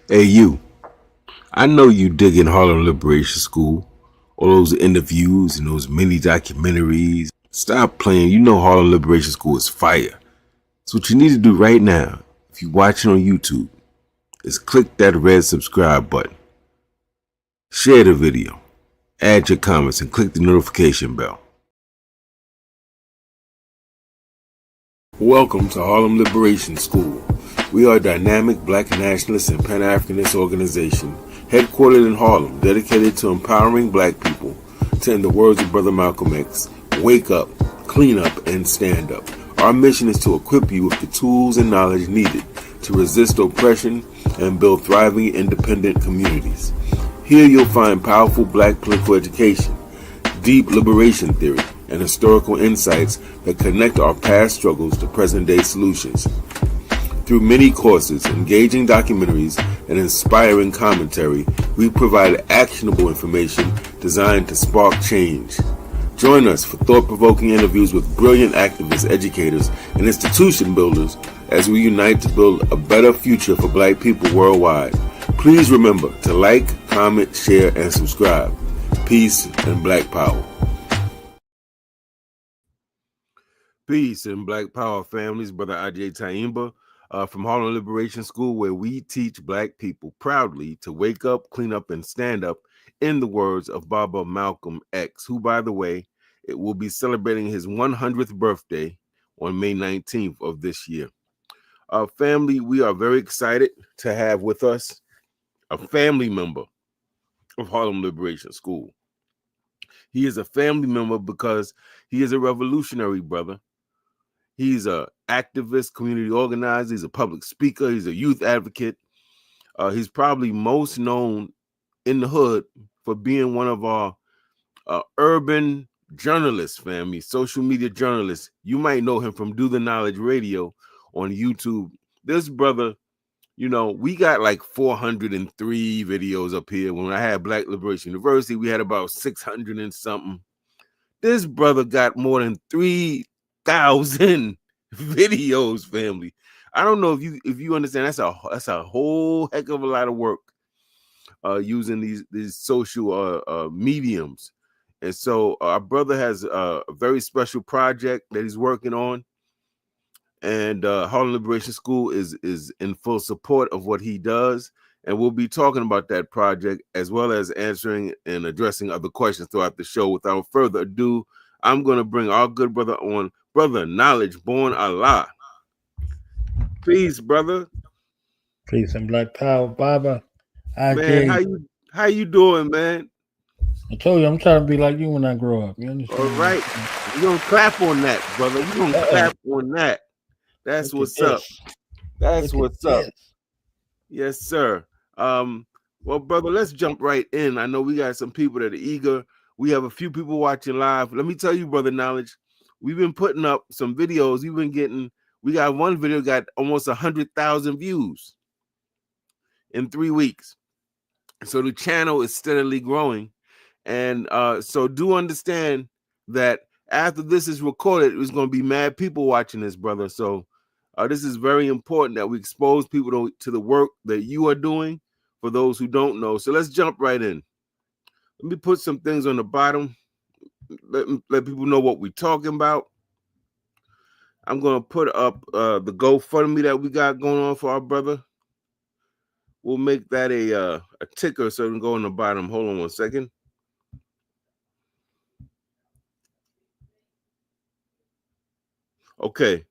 Hey, you. I know you digging Harlem Liberation School. All those interviews and those mini documentaries. Stop playing. You know Harlem Liberation School is fire. So what you need to do right now, if you're watching on YouTube, is click that red subscribe button. Share the video. Add your comments and click the notification bell. Welcome to Harlem Liberation School. We are a dynamic black nationalist and pan-Africanist organization headquartered in Harlem, dedicated to empowering black people to, in the words of Brother Malcolm X, wake up, clean up, and stand up. Our mission is to equip you with the tools and knowledge needed to resist oppression and build thriving, independent communities. Here you'll find powerful black political education, deep liberation theory, and historical insights that connect our past struggles to present-day solutions. Through many courses, engaging documentaries, and inspiring commentary, we provide actionable information designed to spark change. Join us for thought-provoking interviews with brilliant activists, educators, and institution builders as we unite to build a better future for black people worldwide. Please remember to like, comment, share, and subscribe. Peace and black power. Peace and black power families, Brother Ajay Taimba from Harlem Liberation School, where we teach black people proudly to wake up, clean up, and stand up, in the words of Baba Malcolm X, who, by the way, it will be celebrating his 100th birthday on May 19th of this year. Family, we are very excited to have with us a family member of Harlem Liberation School. He is a family member because he is a revolutionary brother. He's an activist, community organizer. He's a public speaker. He's a youth advocate. He's probably most known in the hood for being one of our urban journalists, family, social media journalists. You might know him from Do the Knowledge Radio on YouTube. This brother, you know, we got like 403 videos up here. When I had Black Liberation University, we had about 600 and something. This brother got more than 3,000 videos, family. I don't know if you understand. That's a whole heck of a lot of work using these social mediums. And so our brother has a very special project that he's working on, and Harlem Liberation School is in full support of what he does. And we'll be talking about that project as well as answering and addressing other questions throughout the show. Without further ado, I'm going to bring our good brother on, Brother Knowledge Born Allah. Peace, brother. Peace and black power, Baba. Man, IJ. how you doing, man? I told you I'm trying to be like you when I grow up. You All understand? right. We're going to clap on that, brother. We're going to clap on that. That's Look at what's up. this. That's Look at what's up. this. Yes, sir. Well, brother, let's jump right in. I know we got some people that are eager. We have a few people watching live. Let me tell you, Brother Knowledge, we've been putting up some videos. We got one video got almost 100,000 views in 3 weeks. So the channel is steadily growing. And so do understand that after this is recorded, there's going to be mad people watching this, brother. So this is very important that we expose people to the work that you are doing for those who don't know. So let's jump right in. Let me put some things on the bottom. Let people know what we're talking about. I'm going to put up the GoFundMe that we got going on for our brother. We'll make that a ticker so it can go on the bottom. Hold on one second. Okay.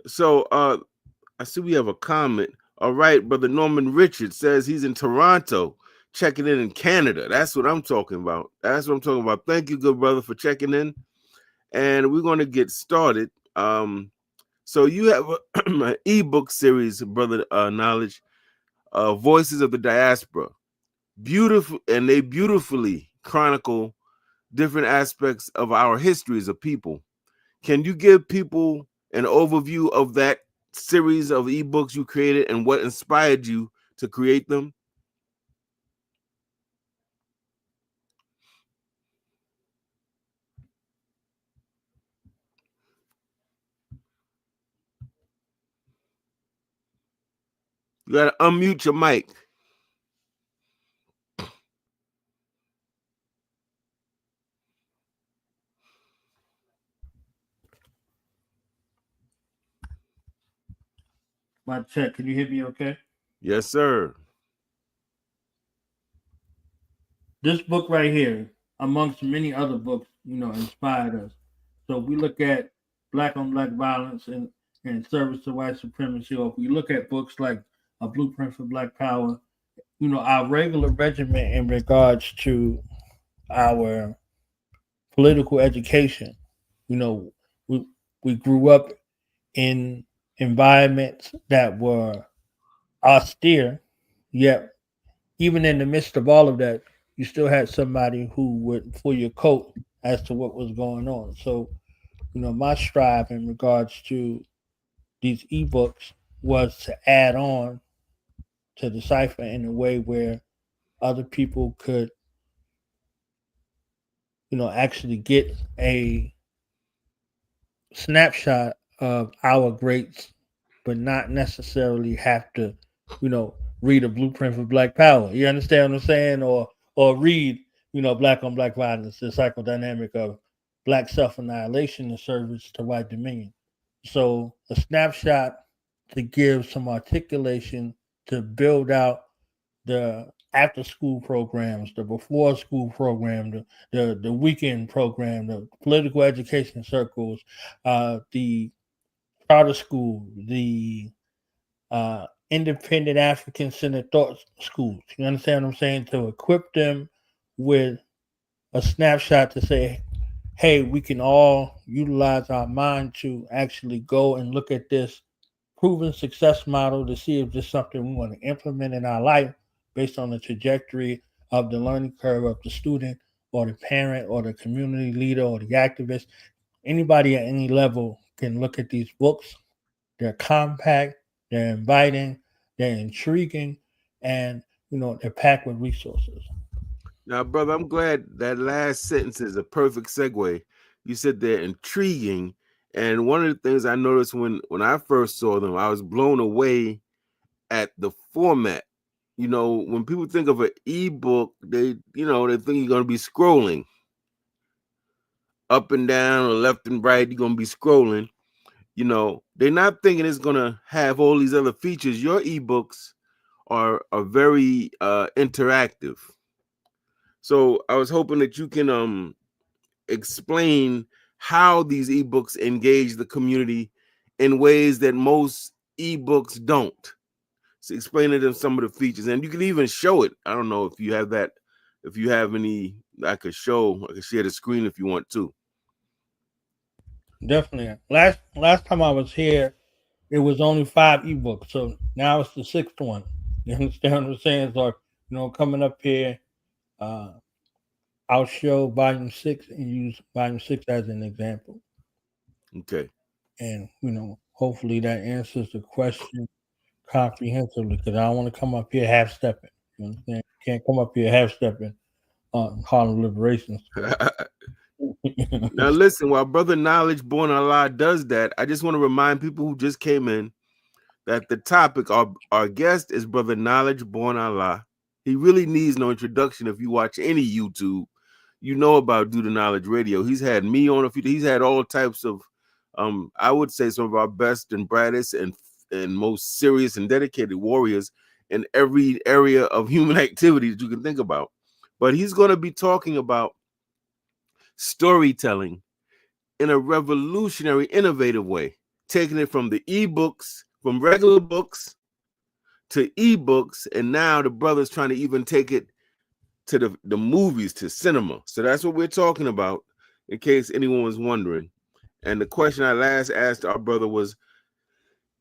So I see we have a comment. All right, Brother Norman Richards says he's in Toronto, checking in Canada. That's what I'm talking about. That's what I'm talking about. Thank you, good brother, for checking in. And we're going to get started. So you have an ebook series, Brother Knowledge, Voices of the Diaspora. Beautiful, and they beautifully chronicle different aspects of our history as a people. Can you give people an overview of that series of ebooks you created and what inspired you to create them? You got to unmute your mic. My check. Can you hear me okay? Yes, sir. This book right here, amongst many other books, inspired us. So if we look at black on black violence and service to white supremacy, or if we look at books like A Blueprint for Black Power, our regular regimen in regards to our political education, you know, we we grew up in environments that were austere, yet even in the midst of all of that, you still had somebody who would pull your coat as to what was going on. So, my strive in regards to these ebooks was to add on to the cipher in a way where other people could, actually get a snapshot of our greats, but not necessarily have to, read a blueprint for Black Power. You understand what I'm saying? Or read, Black on Black violence, the psychodynamic of Black self annihilation in service to white dominion. So a snapshot to give some articulation to build out the after school programs, the before school program, the weekend program, the political education circles, the charter school, the independent African centered thought schools. You understand what I'm saying? To equip them with a snapshot to say, hey, we can all utilize our mind to actually go and look at this proven success model to see if there's something we want to implement in our life based on the trajectory of the learning curve of the student or the parent or the community leader or the activist. Anybody at any level can look at these books. They're compact, they're inviting, they're intriguing, and they're packed with resources. Now, brother, I'm glad that last sentence is a perfect segue. You said they're intriguing, and one of the things I noticed when I first saw them, I was blown away at the format. When people think of an ebook, they think you're gonna be scrolling up and down or left and right. You're gonna be scrolling. They're not thinking it's gonna have all these other features. Your ebooks are very interactive. So I was hoping that you can explain how these ebooks engage the community in ways that most ebooks don't. So explain to them some of the features, and you can even show it. I don't know if you have that. If you have any, I could share the screen if you want to. Definitely. Last time I was here, it was only 5 ebooks, so now it's the sixth one. You understand what I'm saying? So coming up here, uh, I'll show volume 6 and use volume 6 as an example, Okay. and hopefully that answers the question comprehensively. Because I don't want to come up here half stepping. You understand? Can't come up here half stepping on Harlem Liberation Square. Now listen, while Brother Knowledge Born Allah does that, I just want to remind people who just came in that the topic, our guest is Brother Knowledge Born Allah. He really needs no introduction. If you watch any YouTube, you know about Do the Knowledge Radio. He's had me on a few. He's had all types of, I would say, some of our best and brightest and most serious and dedicated warriors in every area of human activity that you can think about. But he's going to be talking about storytelling in a revolutionary, innovative way, taking it from the ebooks, from regular books to ebooks, and now the brother's trying to even take it to the movies, to cinema. So that's what we're talking about, in case anyone was wondering. And the question I last asked our brother was,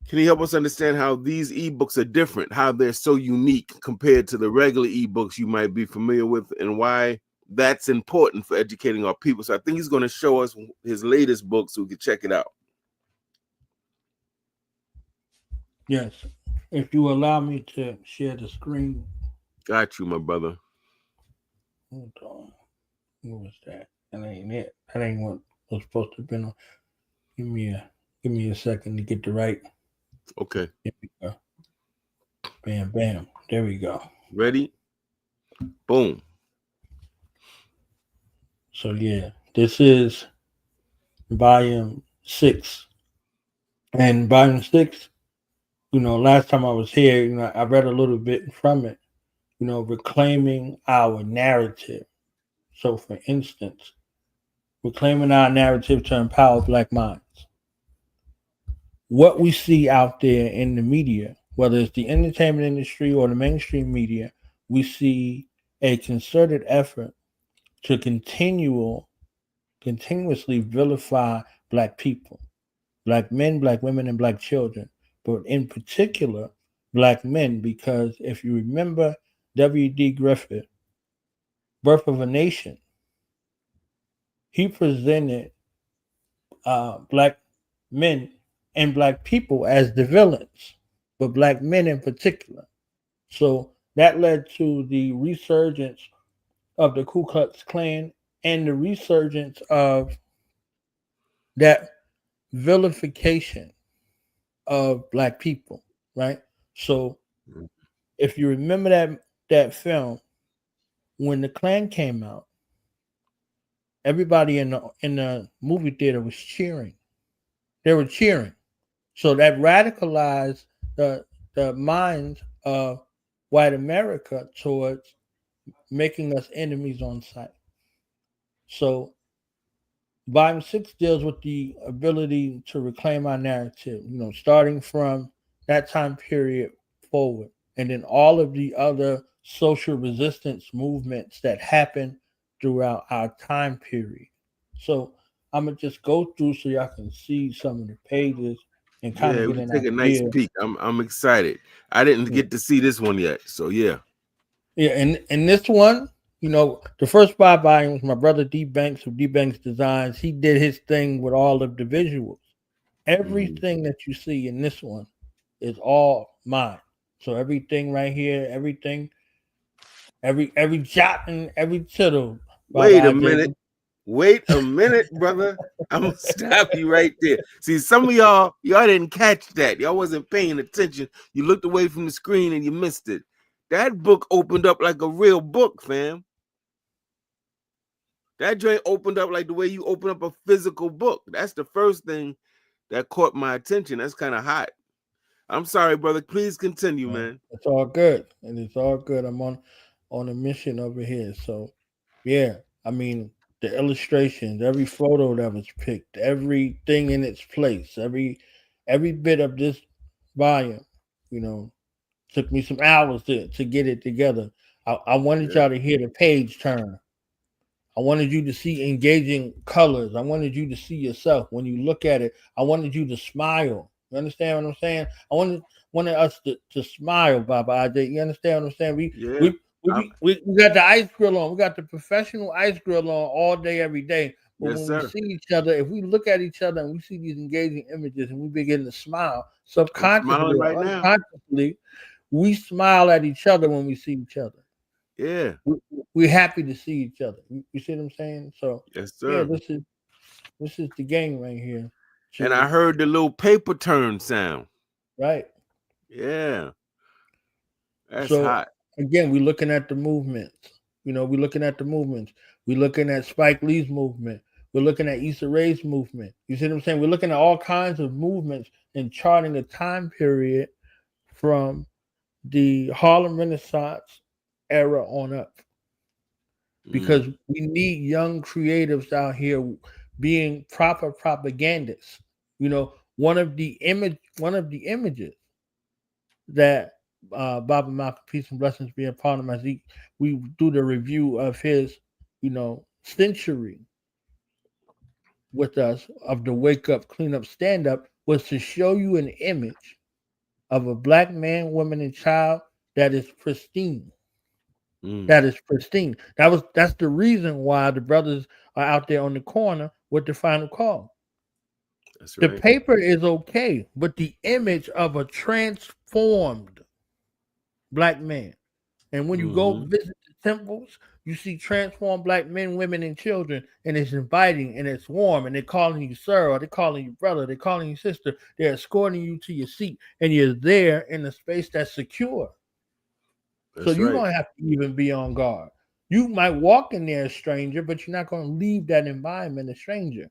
can he help us understand how these ebooks are different, how they're so unique compared to the regular ebooks you might be familiar with, and why that's important for educating our people? So I think he's going to show us his latest book so we can check it out. Yes. If you allow me to share the screen. Got you, my brother. Hold on. What was that? That ain't it. That ain't what was supposed to have been on. Give me a second to get the right. Okay. Here we go. Bam, bam. There we go. Ready? Boom. So yeah, this is volume 6. And volume 6 Last time I was here, I read a little bit from it. Reclaiming our narrative. So, for instance, reclaiming our narrative to empower Black minds. What we see out there in the media, whether it's the entertainment industry or the mainstream media, we see a concerted effort to continuously vilify Black people, Black men, Black women, and Black children, but in particular, Black men, because if you remember W.D. Griffith, Birth of a Nation, he presented Black men and Black people as the villains, but Black men in particular. So that led to the resurgence of the Ku Klux Klan and the resurgence of that vilification of Black people, right? So Mm. if you remember that film, when the Klan came out, everybody in the movie theater was cheering. They were cheering. So that radicalized the minds of white America towards making us enemies on sight. So volume 6 deals with the ability to reclaim our narrative, starting from that time period forward. And then all of the other social resistance movements that happened throughout our time period. So I'm going to just go through so y'all can see some of the pages and kind of Yeah, get we an take a nice idea. peek. I'm excited. I didn't Yeah, get to see this one yet, so yeah. yeah, and this one, the first 5 volumes, my brother D Banks of D Banks Designs, he did his thing with all of the visuals. Mhm. Everything that you see in this one is all mine. So everything right here, everything, every jot and every tittle, Baba Wait a IJ. minute. Wait a minute, brother. I'm gonna stop you right there. See, some of y'all didn't catch that. Y'all wasn't paying attention. You looked away from the screen and you missed it. That book opened up like a real book, fam. That joint opened up like the way you open up a physical book. That's the first thing that caught my attention. That's kind of hot. I'm sorry, brother. Please continue, man. It's all good, and it's all good. I'm on a mission over here. So yeah, I mean the illustrations, every photo that was picked, everything in its place, every bit of this volume, you know, took me some hours to get it together. I wanted Yeah. y'all to hear the page turn. I wanted you to see engaging colors. I wanted you to see yourself when you look at it. I wanted you to smile. You understand what I'm saying? I wanted us to smile, Baba IJ. You understand what I'm saying? We Yeah. we we, I'm, we, we got the ice grill on. We got the professional ice grill on all day, every day. But yes, when we sir. see each other, if we look at each other and we see these engaging images and we begin to smile I'm subconsciously smiling or right now. unconsciously, we smile at each other when we see each other. Yeah. We, we're happy to see each other. You see what I'm saying? So Yes, yeah, sir. this is the game right here. And I To heard the little paper turn sound. right. Yeah. That's So hot. again, we're looking at the movements. We're looking at the movements. We're looking at Spike Lee's movement. We're looking at Issa Rae's movement. You see what I'm saying? We're looking at all kinds of movements and charting a time period from the Harlem Renaissance era on up. Because Mm, we need young creatives out here being proper propagandists. One of the images that Baba Malcolm, peace and blessings be upon him, as we do the review of his, century with us of the wake up, clean up, stand up, was to show you an image of a black man, woman, and child that is pristine. mm, That is pristine. That's the reason why the brothers are out there on the corner with the final call. that's The right. paper is okay, but the image of a transformed black man. And when you go Mm-hmm. visit the temples, you see transformed black men, women, and children, and it's inviting and it's warm, and they're calling you sir, or they're calling you brother, they're calling you sister, they're escorting you to your seat, and you're there in a space that's secure. So That's you right. don't have to even be on guard. You might walk in there a stranger, but you're not going to leave that environment a stranger.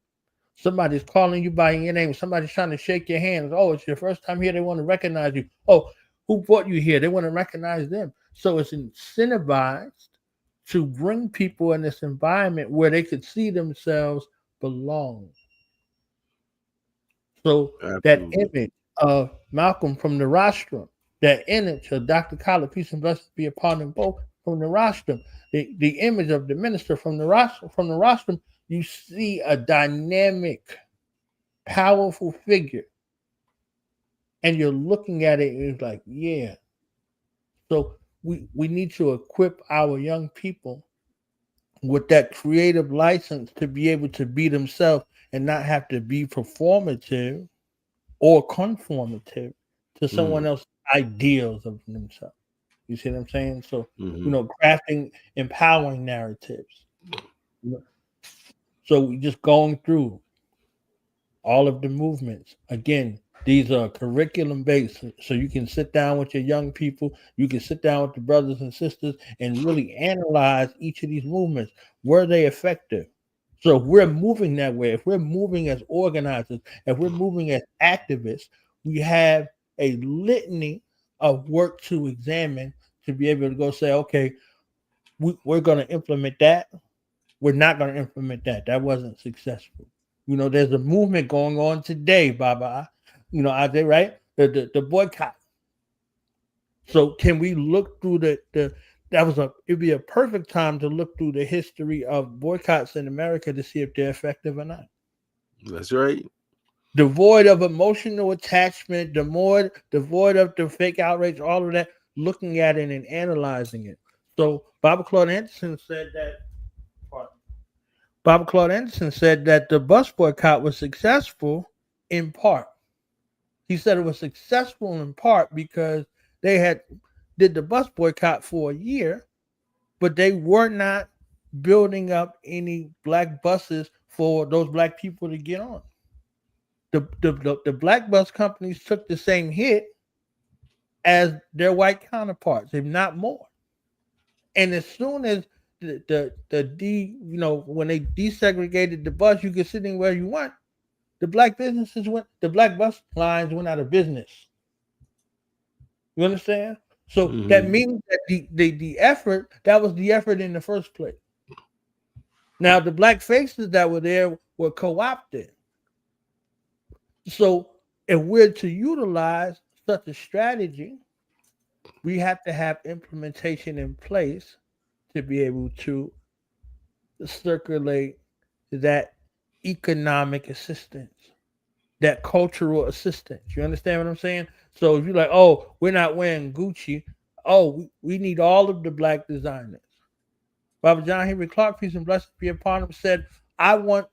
Somebody's calling you by your name. Somebody's trying to shake your hand. Oh, it's your first time here. They want to recognize you. Oh, who brought you here? They want to recognize them. So it's incentivized to bring people in this environment where they could see themselves belong. So that Absolutely. image of Malcolm from the rostrum, that image of Dr. Khaled, peace and blessings be upon them both, from the rostrum, the image of the minister from the rostrum, you see a dynamic, powerful figure, and you're looking at it, and it's like, yeah. So we need to equip our young people with that creative license to be able to be themselves and not have to be performative or conformative to someone Mm, else's ideals of themselves. You see what I'm saying? So, hmm crafting empowering narratives. You know, so we just going through all of the movements. Again, these are curriculum based. So you can sit down with your young people, you can sit down with the brothers and sisters and really analyze each of these movements. Were they effective? So if we're moving that way, if we're moving as organizers, if we're moving as activists, we have a litany of work to examine to be able to go say, okay, we're going to implement that. We're not going to implement that. That wasn't successful. There's a movement going on today, Baba. Out there, right? The boycott. So can we look through the it'd be a perfect time to look through the history of boycotts in America to see if they're effective or not. That's right. Devoid of emotional attachment, devoid of the fake outrage, all of that, looking at it and analyzing it. So Bob Claude Anderson said that the bus boycott was successful in part. He said it was successful in part because they had did the bus boycott for a year, but they were not building up any black buses for those black people to get on. The black bus companies took the same hit as their white counterparts, if not more. And as soon as when they desegregated the bus, you could sit anywhere you want. The black bus lines went out of business. You understand? So that hmm means that the effort, that was the effort in the first place. Now the black faces that were there were co-opted. So if we're to utilize such a strategy, we have to have implementation in place to be able to circulate that economic assistance, that cultural assistance. You understand what I'm saying? So if you're like, oh, we're not wearing Gucci, oh, we need all of the black designers. Robert John Henry Clark, peace and blessings be upon him, said, I want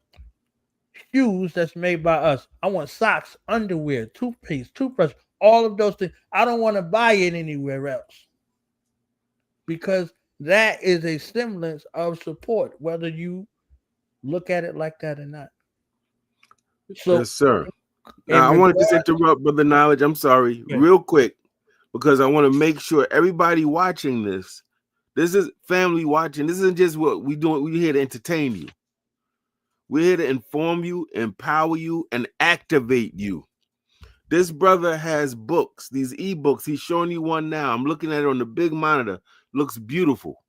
shoes that's made by us. I want socks, underwear, toothpaste, toothbrush, all of those things. I don't want to buy it anywhere else because that is a semblance of support, whether you look at it like that or not. Yes, So, sir. in Now, I want to just regard, interrupt Brother Knowledge. I'm sorry, yeah, real quick, because I want to make sure everybody watching this is family watching. This isn't just what we doing. We're here to entertain you. We're here to inform you, empower you, and activate you. This brother has books, these ebooks. He's showing you one now. I'm looking at it on the big monitor. Looks beautiful.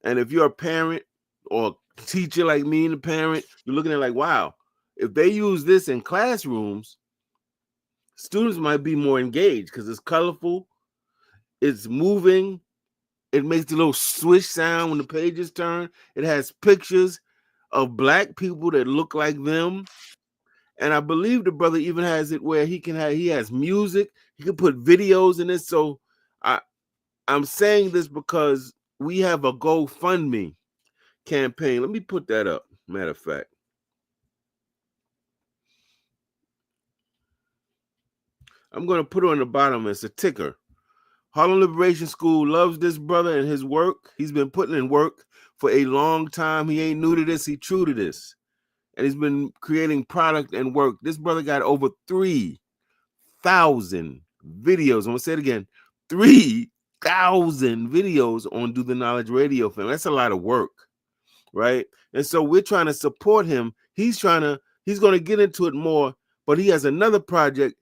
And if you're a parent or teacher like me and a parent, you're looking at it like, wow, if they use this in classrooms, students might be more engaged because it's colorful, it's moving, it makes the little swish sound when the pages turn. It has pictures of black people that look like them. And I believe the brother even has it where he has music, he can put videos in it. So I I'm saying this because we have a GoFundMe campaign. Let me put that up. Matter of fact, I'm going to put it on the bottom. It's a ticker. Harlem Liberation School loves this brother and his work. He's been putting in work for a long time. He ain't new to this. He true to this. And he's been creating product and work. This brother got over 3,000 videos. I'm going to say it again. 3,000 videos on Do the Knowledge Radio, fam. That's a lot of work, right? And so we're trying to support him. He's going to get into it more, but he has another project.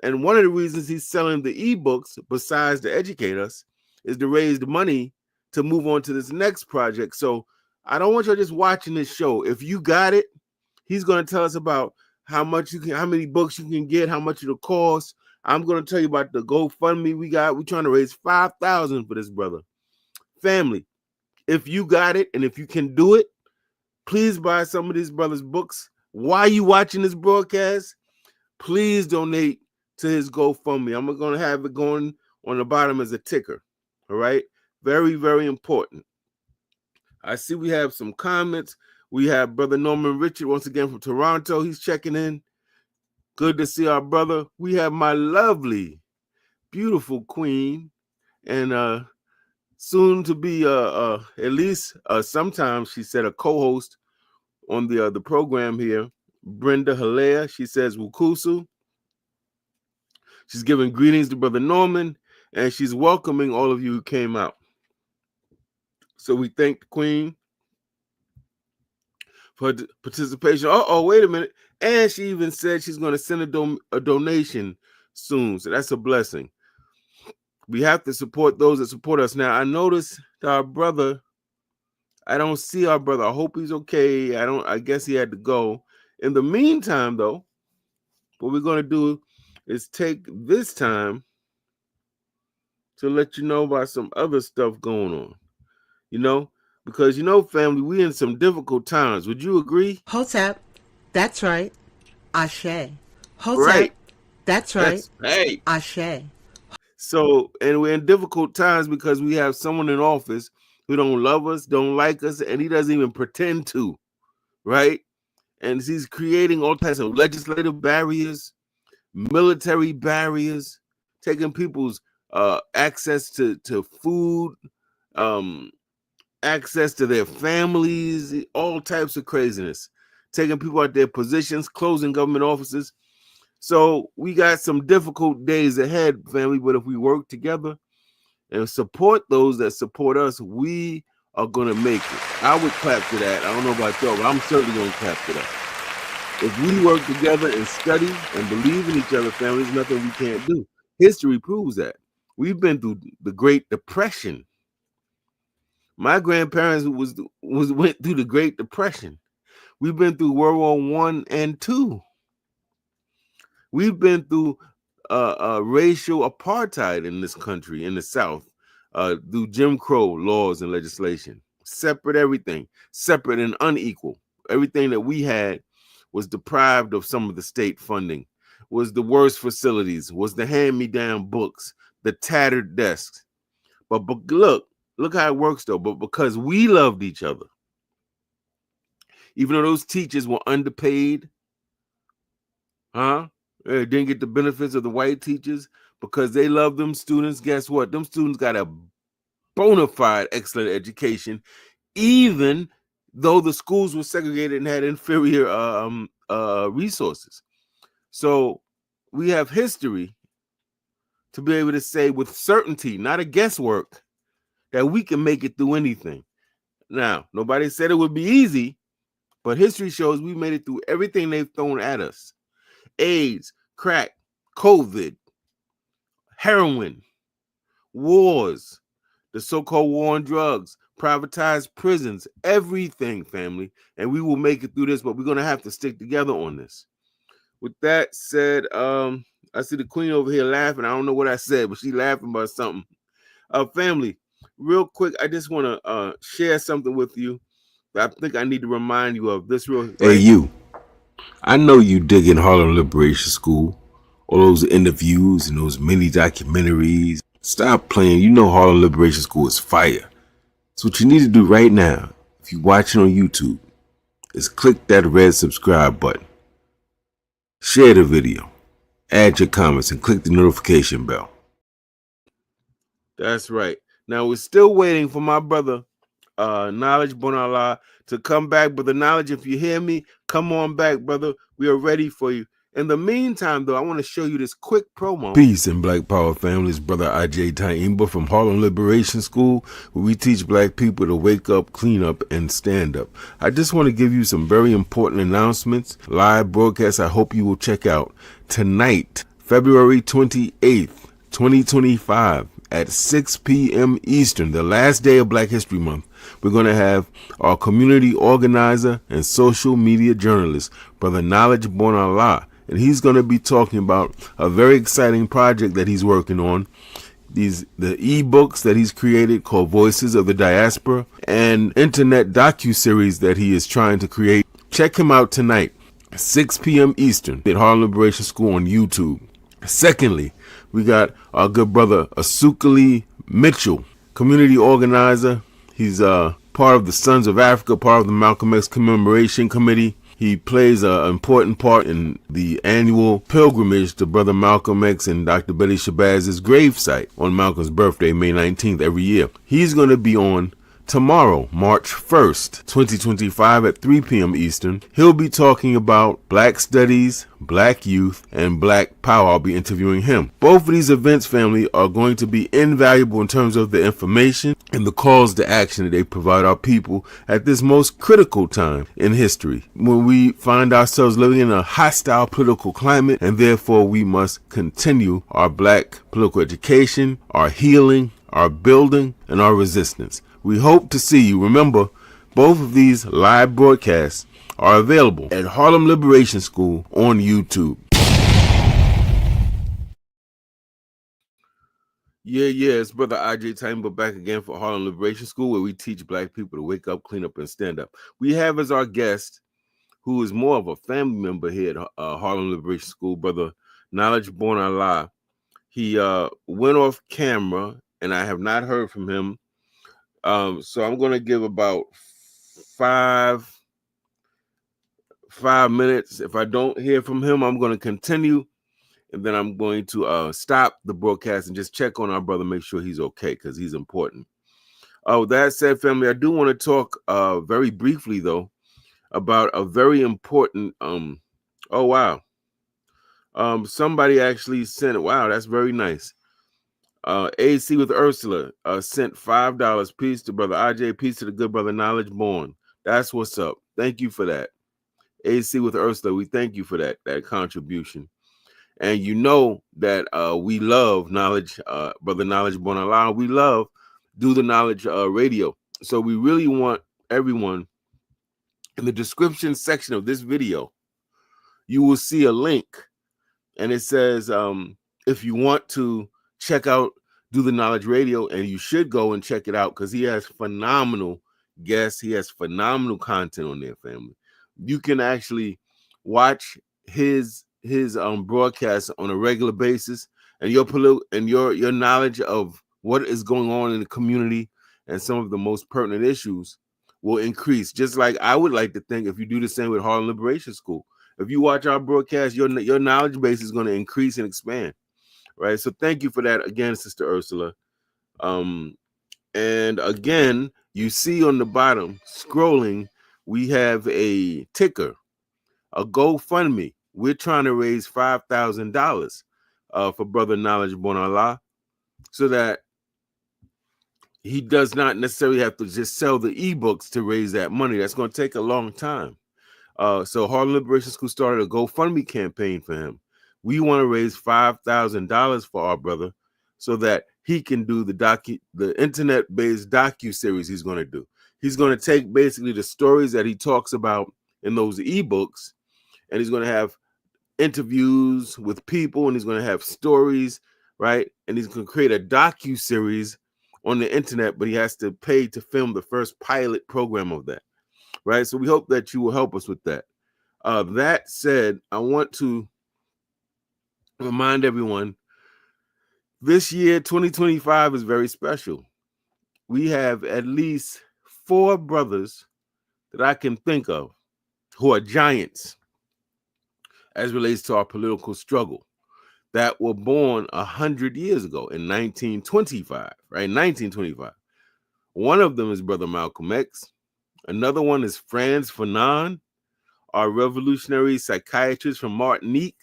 And one of the reasons he's selling the ebooks, besides to educate us, is to raise the money to move on to this next project. So I don't want you just watching this show. If you got it, he's going to tell us about how much you can, how many books you can get, how much it'll cost. I'm going to tell you about the GoFundMe we got. We're trying to raise $5,000 for this brother. Family, if you got it and if you can do it, please buy some of these brothers' books. While you watching this broadcast, please donate to his GoFundMe. I'm going to have it going on the bottom as a ticker. All right? Very, very important. I see we have some comments. We have Brother Norman Richard once again from Toronto. He's checking in. Good to see our brother. We have my lovely, beautiful queen, and soon to be at least sometimes she said a co-host on the program here, Brenda Hilaire. She says Wukusu. She's giving greetings to Brother Norman, and she's welcoming all of you who came out. So we thank the Queen for participation. Oh, wait a minute. And she even said she's going to send a donation soon. So that's a blessing. We have to support those that support us. Now, I noticed that our brother, I don't see our brother. I hope he's okay. I guess he had to go. In the meantime, though, what we're going to do is take this time to let you know about some other stuff going on. You know, because, family, we in some difficult times. Would you agree? Hotep, that's right. Ashe. Hotep, Right. that's right. Hey. Ashe. So, and we're in difficult times because we have someone in office who don't love us, don't like us, and he doesn't even pretend to, right? And he's creating all types of legislative barriers, military barriers, taking people's access to food, access to their families, all types of craziness, taking people out their positions, closing government offices. So we got some difficult days ahead, family, but if we work together and support those that support us, we are going to make it. I would clap to that. I don't know about y'all, but I'm certainly going to clap to that. If we work together and study and believe in each other, family, there's nothing we can't do. History proves that. We've been through the Great Depression. My grandparents went through the Great Depression. We've been through World War I and II. We've been through racial apartheid in this country, in the South, through Jim Crow laws and legislation. Separate everything, separate and unequal. Everything that we had was deprived of some of the state funding, was the worst facilities, was the hand-me-down books, the tattered desks. But look how it works, though. But because we loved each other, even though those teachers were underpaid, they didn't get the benefits of the white teachers because they love them students. Guess what? Them students got a bona fide excellent education, even though the schools were segregated and had inferior resources. So we have history to be able to say with certainty, not a guesswork, that we can make it through anything. Now, nobody said it would be easy, but history shows we made it through everything they've thrown at us. AIDS, crack, COVID, heroin, wars, the so-called war on drugs, privatized prisons, everything, family. And we will make it through this, but we're going to have to stick together on this. With that said, I see the queen over here laughing. I don't know what I said, but she's laughing about something. Family, real quick, I just want to share something with you that I think I need to remind you of. This real. Hey, you. I know you digging Harlem Liberation School, all those interviews and those mini documentaries. Stop playing. You know Harlem Liberation School is fire. So what you need to do right now, if you're watching on YouTube, is click that red subscribe button. Share the video. Add your comments and click the notification bell. That's right. Now we're still waiting for my brother, Knowledge Bonala, to come back. Brother Knowledge, if you hear me, come on back, brother. We are ready for you. In the meantime, though, I want to show you this quick promo. Peace and Black Power families, brother IJ Taimba from Harlem Liberation School, where we teach black people to wake up, clean up, and stand up. I just want to give you some very important announcements, live broadcasts I hope you will check out. Tonight, February 28th, 2025, at 6 p.m. Eastern, the last day of Black History Month, we're going to have our community organizer and social media journalist, Brother Knowledge Born Allah, and he's going to be talking about a very exciting project that he's working on. The ebooks that he's created called Voices of the Diaspora, and internet docuseries that he is trying to create. Check him out tonight, 6 p.m. Eastern at Harlem Liberation School on YouTube. Secondly, we got our good brother Asukali Mitchell, community organizer. He's part of the Sons of Africa, part of the Malcolm X Commemoration Committee. He plays an important part in the annual pilgrimage to Brother Malcolm X and Dr. Betty Shabazz's gravesite on Malcolm's birthday, May 19th, every year. He's going to be on tomorrow, March 1st, 2025 at 3 p.m. Eastern. He'll be talking about Black Studies, Black Youth, and Black Power. I'll be interviewing him. Both of these events, family, are going to be invaluable in terms of the information and the calls to action that they provide our people at this most critical time in history, when we find ourselves living in a hostile political climate, and therefore we must continue our black political education, our healing, our building, and our resistance. We hope to see you. Remember, both of these live broadcasts are available at Harlem Liberation School on YouTube. Yeah, it's Brother IJ Taimba back again for Harlem Liberation School, where we teach black people to wake up, clean up, and stand up. We have as our guest, who is more of a family member here at Harlem Liberation School, Brother Knowledge Born Allah. He went off camera, and I have not heard from him. So I'm going to give about five minutes. If I don't hear from him, I'm going to continue, and then I'm going to stop the broadcast and just check on our brother, make sure he's okay, because he's important. With that said, family, I do want to talk very briefly, though, about a very important, oh, wow. Somebody actually sent it. Wow, that's very nice. AC with Ursula sent $5. Peace to Brother IJ. Peace to the good brother Knowledge Born. That's what's up. Thank you for that. AC with Ursula, we thank you for that contribution. And you know that we love Knowledge, Brother Knowledge Born Allah. We love Do the Knowledge Radio. So we really want everyone, in the description section of this video, you will see a link, and it says if you want to check out Do the Knowledge Radio, and you should go and check it out, because he has phenomenal guests. He has phenomenal content on there, family. You can actually watch his broadcasts on a regular basis, and your knowledge of what is going on in the community and some of the most pertinent issues will increase. Just like I would like to think, if you do the same with Harlem Liberation School, if you watch our broadcast, your knowledge base is going to increase and expand. Right. So thank you for that again, Sister Ursula. And again, you see on the bottom scrolling, we have a ticker, a GoFundMe. We're trying to raise $5,000 for Brother Knowledge Born Allah, so that he does not necessarily have to just sell the ebooks to raise that money. That's going to take a long time. So Harlem Liberation School started a GoFundMe campaign for him. We want to raise $5,000 for our brother, so that he can do the internet-based docuseries he's going to do. He's going to take basically the stories that he talks about in those ebooks, and he's going to have interviews with people, and he's going to have stories, right? And he's going to create a docuseries on the internet, but he has to pay to film the first pilot program of that, right? So we hope that you will help us with that. That said, I want to remind everyone, this year, 2025, is very special. We have at least 4 brothers that I can think of who are giants as relates to our political struggle, that were born 100 years ago in 1925, right? 1925. One of them is Brother Malcolm X. Another one is Franz Fanon, are revolutionary psychiatrists from Martinique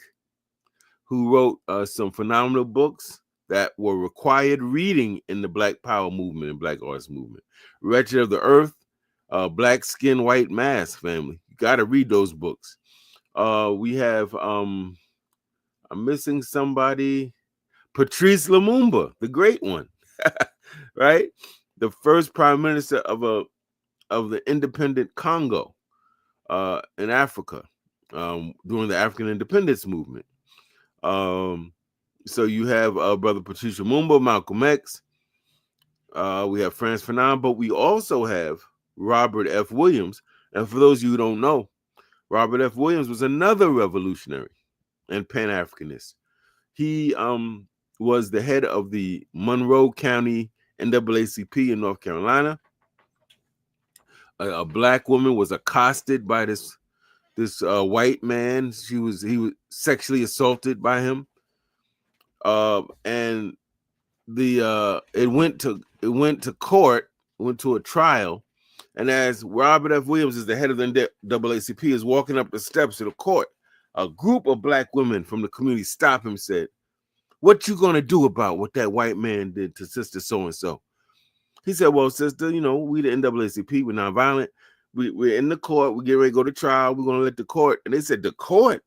who wrote some phenomenal books that were required reading in the Black Power movement and Black Arts movement. Wretched of the Earth, Black Skin, White Mask, family. You got to read those books. We have, I'm missing somebody, Patrice Lumumba, the great one, right? The first prime minister of the independent Congo in Africa during the African independence movement. So you have Brother Patrice Lumumba, Malcolm X. We have Frantz Fanon, but we also have Robert F. Williams. And for those of you who don't know, Robert F. Williams was another revolutionary and Pan-Africanist. He was the head of the Monroe County NAACP in North Carolina. A black woman was accosted by this white man. He was sexually assaulted by him, and it went to court, went to a trial, and as Robert F. Williams is the head of the NAACP is walking up the steps of the court, a group of black women from the community stopped him and said, "What you gonna do about what that white man did to sister so and so?" He said, "Well, sister, we the NAACP, we're nonviolent. We're in the court. We get ready to go to trial. We're going to let the court." And they said, "The court?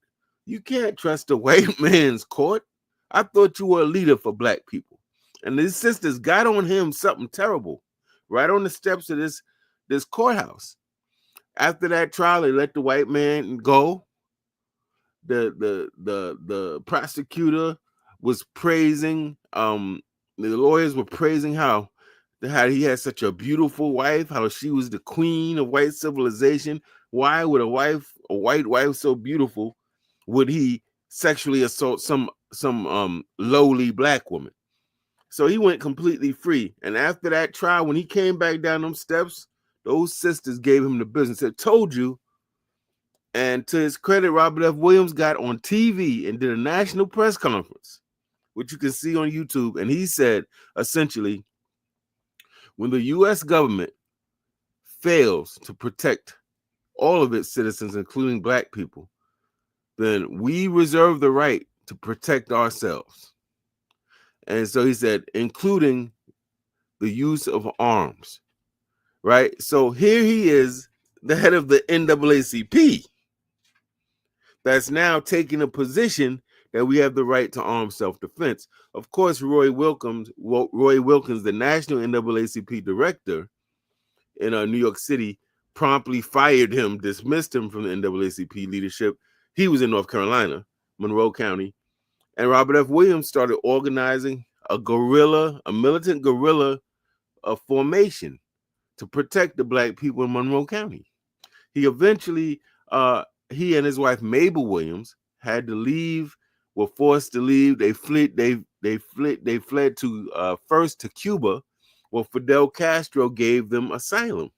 You can't trust the white man's court. I thought you were a leader for black people." And his sisters got on him something terrible right on the steps of this courthouse. After that trial, they let the white man go. The prosecutor was praising, the lawyers were praising how he had such a beautiful wife, how she was the queen of white civilization. Why would a white wife so beautiful, would he sexually assault some lowly black woman? So he went completely free. And after that trial, when he came back down them steps, those sisters gave him the business. Said, "Told you." And to his credit, Robert F. Williams got on TV and did a national press conference, which you can see on YouTube. And he said, essentially, when the U.S. government fails to protect all of its citizens, including black people, then we reserve the right to protect ourselves. And so he said, including the use of arms, right? So here he is, the head of the NAACP, that's now taking a position that we have the right to armed self-defense. Of course, Roy Wilkins, the national NAACP director in New York City, promptly fired him, dismissed him from the NAACP leadership. He was in North Carolina, Monroe County. And Robert F. Williams started organizing a militant guerrilla formation to protect the black people in Monroe County. He eventually, he and his wife Mabel Williams were forced to leave. They fled to first to Cuba, where Fidel Castro gave them asylum.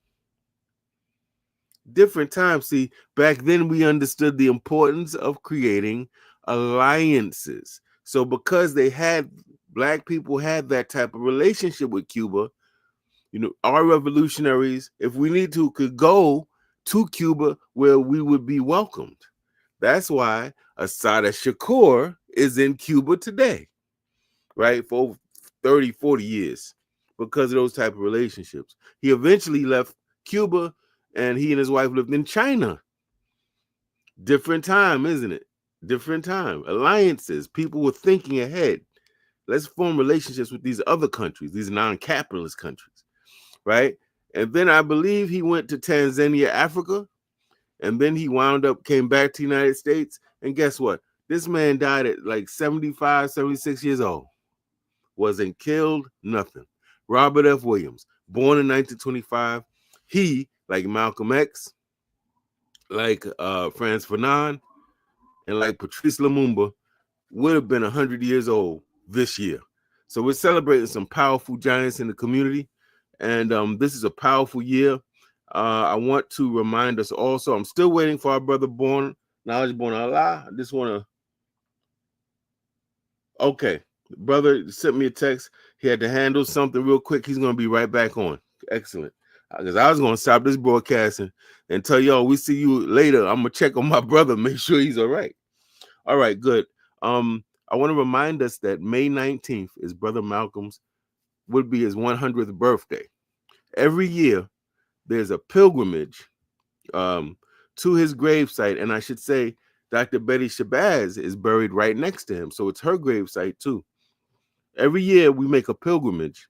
Different times. See, back then we understood the importance of creating alliances. So because black people had that type of relationship with Cuba, our revolutionaries, if we need to, could go to Cuba where we would be welcomed. That's why Assata Shakur is in Cuba today, right? For over 30, 40 years because of those type of relationships. He eventually left Cuba and he and his wife lived in China. Different time, isn't it? Different time. Alliances. People were thinking ahead. Let's form relationships with these other countries, these non-capitalist countries, right? And then I believe he went to Tanzania, Africa, and then he came back to the United States. And guess what? This man died at like 75, 76 years old. Wasn't killed, nothing. Robert F. Williams, born in 1925. He, like Malcolm X, like Frantz Fanon, and like Patrice Lumumba, would have been 100 years old this year. So we're celebrating some powerful giants in the community. And this is a powerful year. I want to remind us also, I'm still waiting for our brother Knowledge Born Allah. I just want to, okay. Brother sent me a text. He had to handle something real quick. He's going to be right back on. Excellent. Because I was going to stop this broadcasting and tell y'all we see you later. I'm going to check on my brother, make sure he's all right. All right, good. I want to remind us that May 19th is Brother Malcolm's, would be his 100th birthday. Every year, there's a pilgrimage to his gravesite. And I should say, Dr. Betty Shabazz is buried right next to him. So it's her gravesite too. Every year, we make a pilgrimage,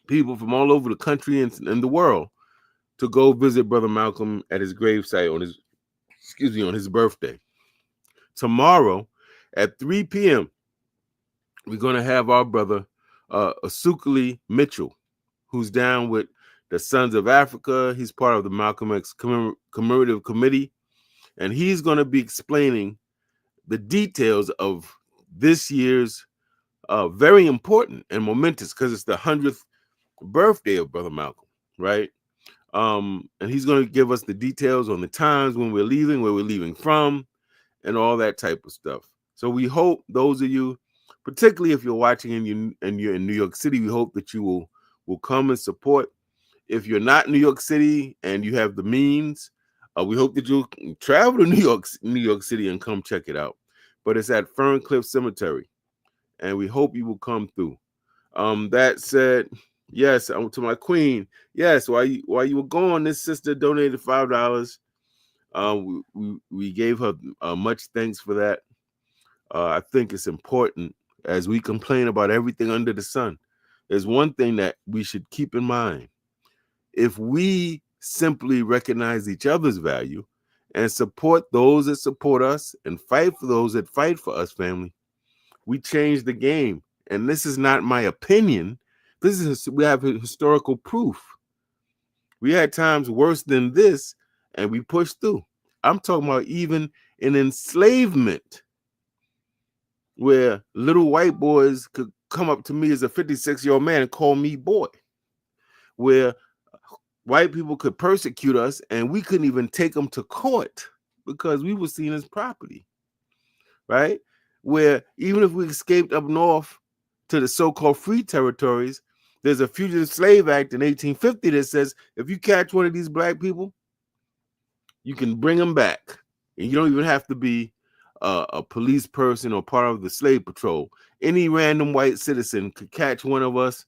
people from all over the country and the world, to go visit Brother Malcolm at his gravesite on his birthday. Tomorrow at 3 p.m., we're going to have our brother Asukali Mitchell, who's down with the Sons of Africa. He's part of the Malcolm X Commemorative Committee, and he's going to be explaining the details of this year's very important and momentous, because it's the 100th birthday of Brother Malcolm, right? And he's going to give us the details on the times when we're leaving, where we're leaving from, and all that type of stuff. So we hope those of you, particularly if you're watching and you're in New York City, we hope that you will come and support. If you're not in New York City and you have the means, we hope that you'll travel to New York City and come check it out. But it's at Ferncliff Cemetery, and we hope you will come through. That said, yes, to my queen. Yes, while you were gone, this sister donated $5. We gave her much thanks for that. I think it's important, as we complain about everything under the sun. There's one thing that we should keep in mind. If we simply recognize each other's value and support those that support us and fight for those that fight for us, family, we change the game. And this is not my opinion. We have historical proof. We had times worse than this, and we pushed through. I'm talking about even in enslavement, where little white boys could come up to me as a 56-year-old man and call me boy, where white people could persecute us and we couldn't even take them to court because we were seen as property, right? Where even if we escaped up north to the so-called free territories, there's a Fugitive Slave Act in 1850 that says if you catch one of these black people, you can bring them back. And you don't even have to be a police person or part of the slave patrol. Any random white citizen could catch one of us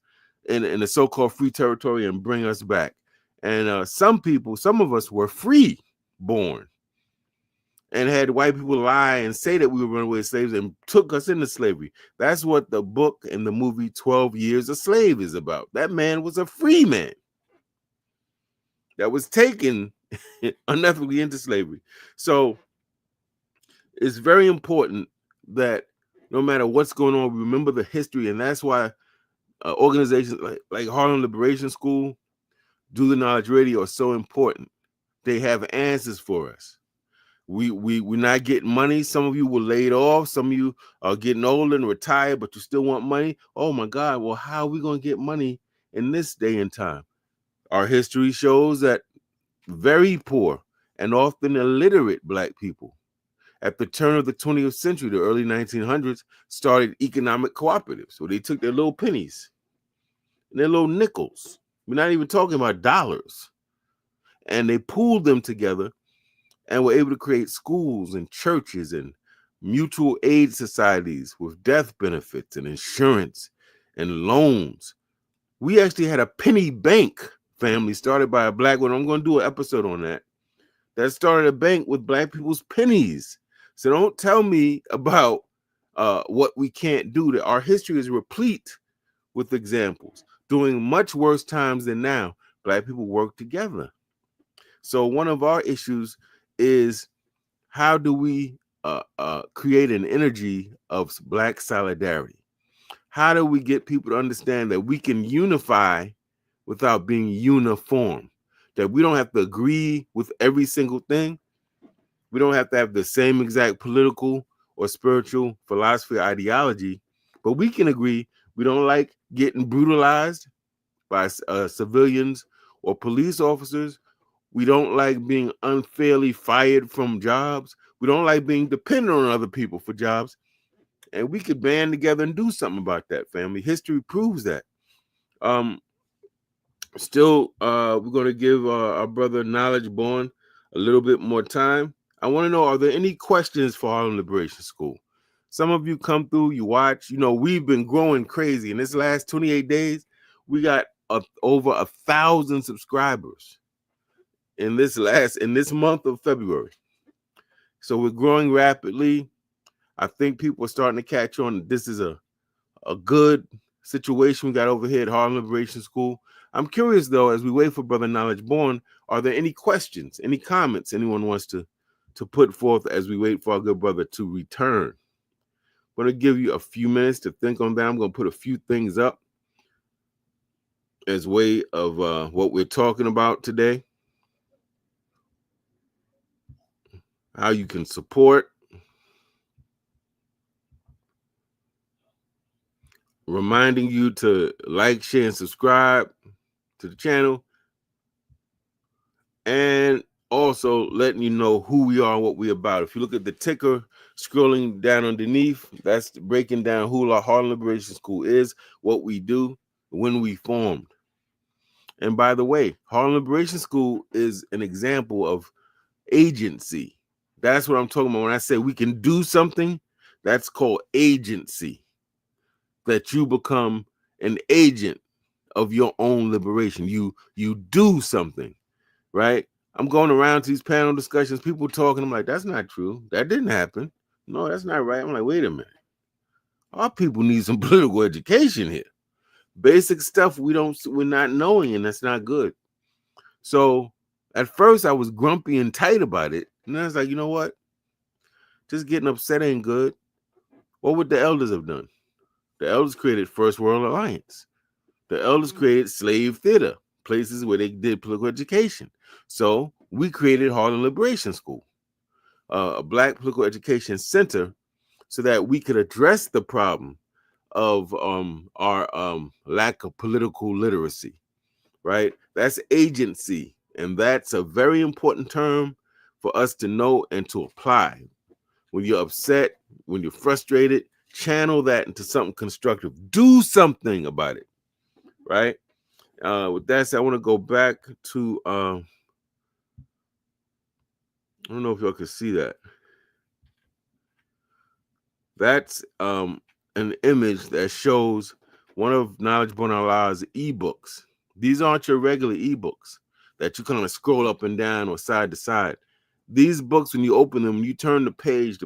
in the so-called free territory and bring us back. And some of us were free born and had white people lie and say that we were runaway slaves and took us into slavery. That's what the book and the movie 12 Years a Slave is about. That man was a free man that was taken unethically into slavery. So it's very important that no matter what's going on, we remember the history. And that's why organizations like Harlem Liberation School, Do the Knowledge Radio are so important. They have answers for us. We're not getting money. Some of you were laid off. Some of you are getting older and retired, but you still want money. Oh my God, well, how are we going to get money in this day and time? Our history shows that very poor and often illiterate black people at the turn of the 20th century, the early 1900s, started economic cooperatives. So they took their little pennies and their little nickels. We're not even talking about dollars. And they pooled them together and were able to create schools and churches and mutual aid societies with death benefits and insurance and loans. We actually had a penny bank, family, started by a black woman. I'm going to do an episode on that. That started a bank with black people's pennies. So don't tell me about what we can't do. That our history is replete with examples. During much worse times than now, black people work together. So one of our issues is, how do we create an energy of black solidarity? How do we get people to understand that we can unify without being uniform? That we don't have to agree with every single thing. We don't have to have the same exact political or spiritual philosophy or ideology, but we can agree we don't like getting brutalized by civilians or police officers. We don't like being unfairly fired from jobs. We don't like being dependent on other people for jobs. And we could band together and do something about that, family. History proves that. Still, we're going to give our brother Knowledge Born a little bit more time. I want to know, are there any questions for Harlem Liberation School? Some of you come through, you watch. You know, we've been growing crazy. In this last 28 days, we got over 1,000 subscribers in this month of February. So we're growing rapidly. I think people are starting to catch on that this is a good situation we got over here at Harlem Liberation School. I'm curious, though, as we wait for Brother Knowledge Born, are there any questions, any comments anyone wants to put forth as we wait for our good brother to return? I'm going to give you a few minutes to think on that. I'm going to put a few things up as way of what we're talking about today. How you can support. Reminding you to like, share, and subscribe to the channel. And also letting you know who we are and what we're about. If you look at the ticker scrolling down underneath, that's breaking down who Harlem Liberation School is, what we do, when we formed. And by the way, Harlem Liberation School is an example of agency. That's what I'm talking about when I say we can do something. That's called agency. That you become an agent of your own liberation. You do something. Right? I'm going around to these panel discussions, people talking. I'm like, that's not true. That didn't happen. No, that's not right. I'm like, wait a minute. Our people need some political education here. Basic stuff we're not knowing, and that's not good. So at first I was grumpy and tight about it. And I was like, you know what? Just getting upset ain't good. What would the elders have done? The elders created First World Alliance. The elders created slave theater, places where they did political education. So we created Harlem Liberation School, a Black political education center, so that we could address the problem of our lack of political literacy, right? That's agency, and that's a very important term for us to know and to apply. When you're upset, when you're frustrated, channel that into something constructive. Do something about it, right? With that said, I want to go back to I don't know if y'all can see that. That's an image that shows one of Knowledge Born Allah's ebooks. These aren't your regular ebooks that you kind of scroll up and down or side to side. These books, when you open them, you turn the page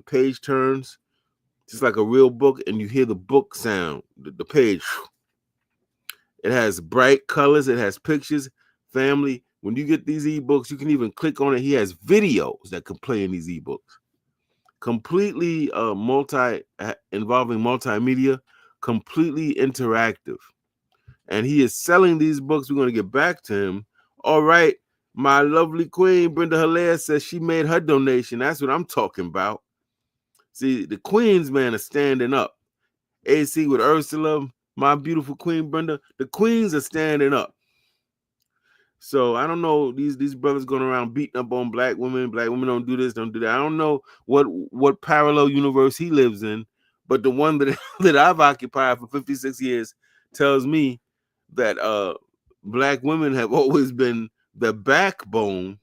turns just like a real book, and you hear the book sound, the page. It has bright colors. It has pictures. Family, when you get these ebooks, you can even click on it. He has videos that can play in these ebooks. Completely involving multimedia, completely interactive. And he is selling these books. We're going to get back to him. All right. My lovely queen, Brenda Hilaire, says she made her donation. That's what I'm talking about. See, the queens, man, are standing up. AC with Ursula, my beautiful queen, Brenda. The queens are standing up. So I don't know, these brothers going around beating up on black women. Black women don't do this, don't do that. I don't know what parallel universe he lives in, but the one that that I've occupied for 56 years tells me that black women have always been the backbone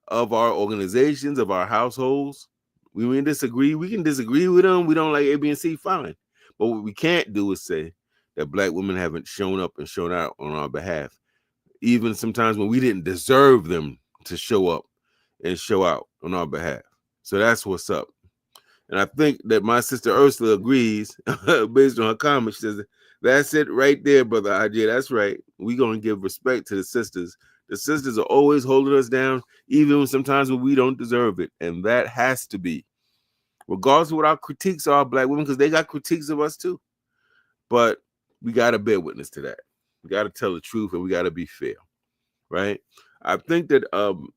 of our organizations, of our households. We can disagree. We can disagree with them. We don't like A, B, and C, fine. But what we can't do is say that black women haven't shown up and shown out on our behalf, even sometimes when we didn't deserve them to show up and show out on our behalf. So that's what's up. And I think that my sister Ursula agrees based on her comment. She says, that's it right there, brother IJ. That's right. We're going to give respect to the sisters. The sisters are always holding us down, even sometimes when we don't deserve it. And that has to be, regardless of what our critiques are, black women, because they got critiques of us too. But we got to bear witness to that. We got to tell the truth, and we got to be fair, right? I think that I'm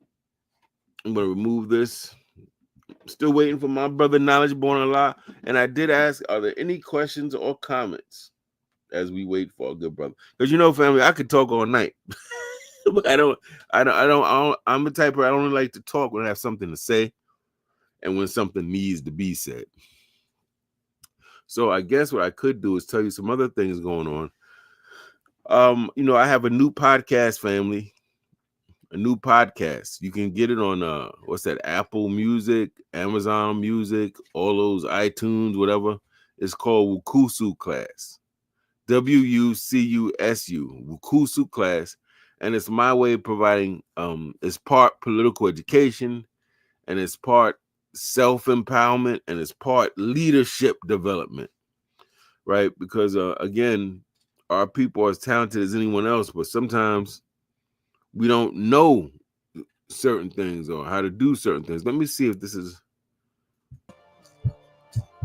going to remove this. Still waiting for my brother Knowledge Born Allah. And I did ask, are there any questions or comments as we wait for a good brother? Because, you know, family, I could talk all night. But I'm the type where I don't really like to talk when I have something to say and when something needs to be said. So I guess what I could do is tell you some other things going on. I have a new podcast, family. A new podcast. You can get it on what's that? Apple Music, Amazon Music, all those iTunes, whatever. It's called Wukusu Class. WUCUSU, Wukusu Class. And it's my way of providing it's part political education, and it's part self-empowerment, and it's part leadership development. Right? Because again, our people are as talented as anyone else, but sometimes we don't know certain things or how to do certain things. Let me see if this is.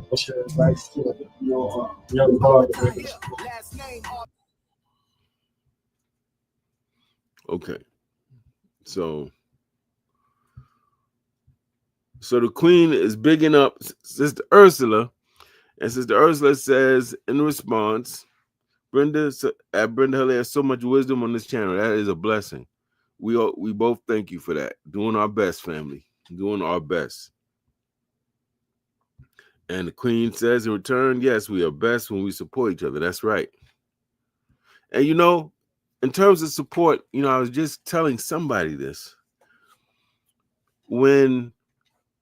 What's your advice to young hard workers? Okay, so the Queen is bigging up Sister Ursula, and Sister Ursula says in response, Brenda Hill has so much wisdom on this channel. That is a blessing. We both thank you for that. Doing our best, family. Doing our best. And the Queen says in return, yes, we are best when we support each other. That's right. And in terms of support, I was just telling somebody this. When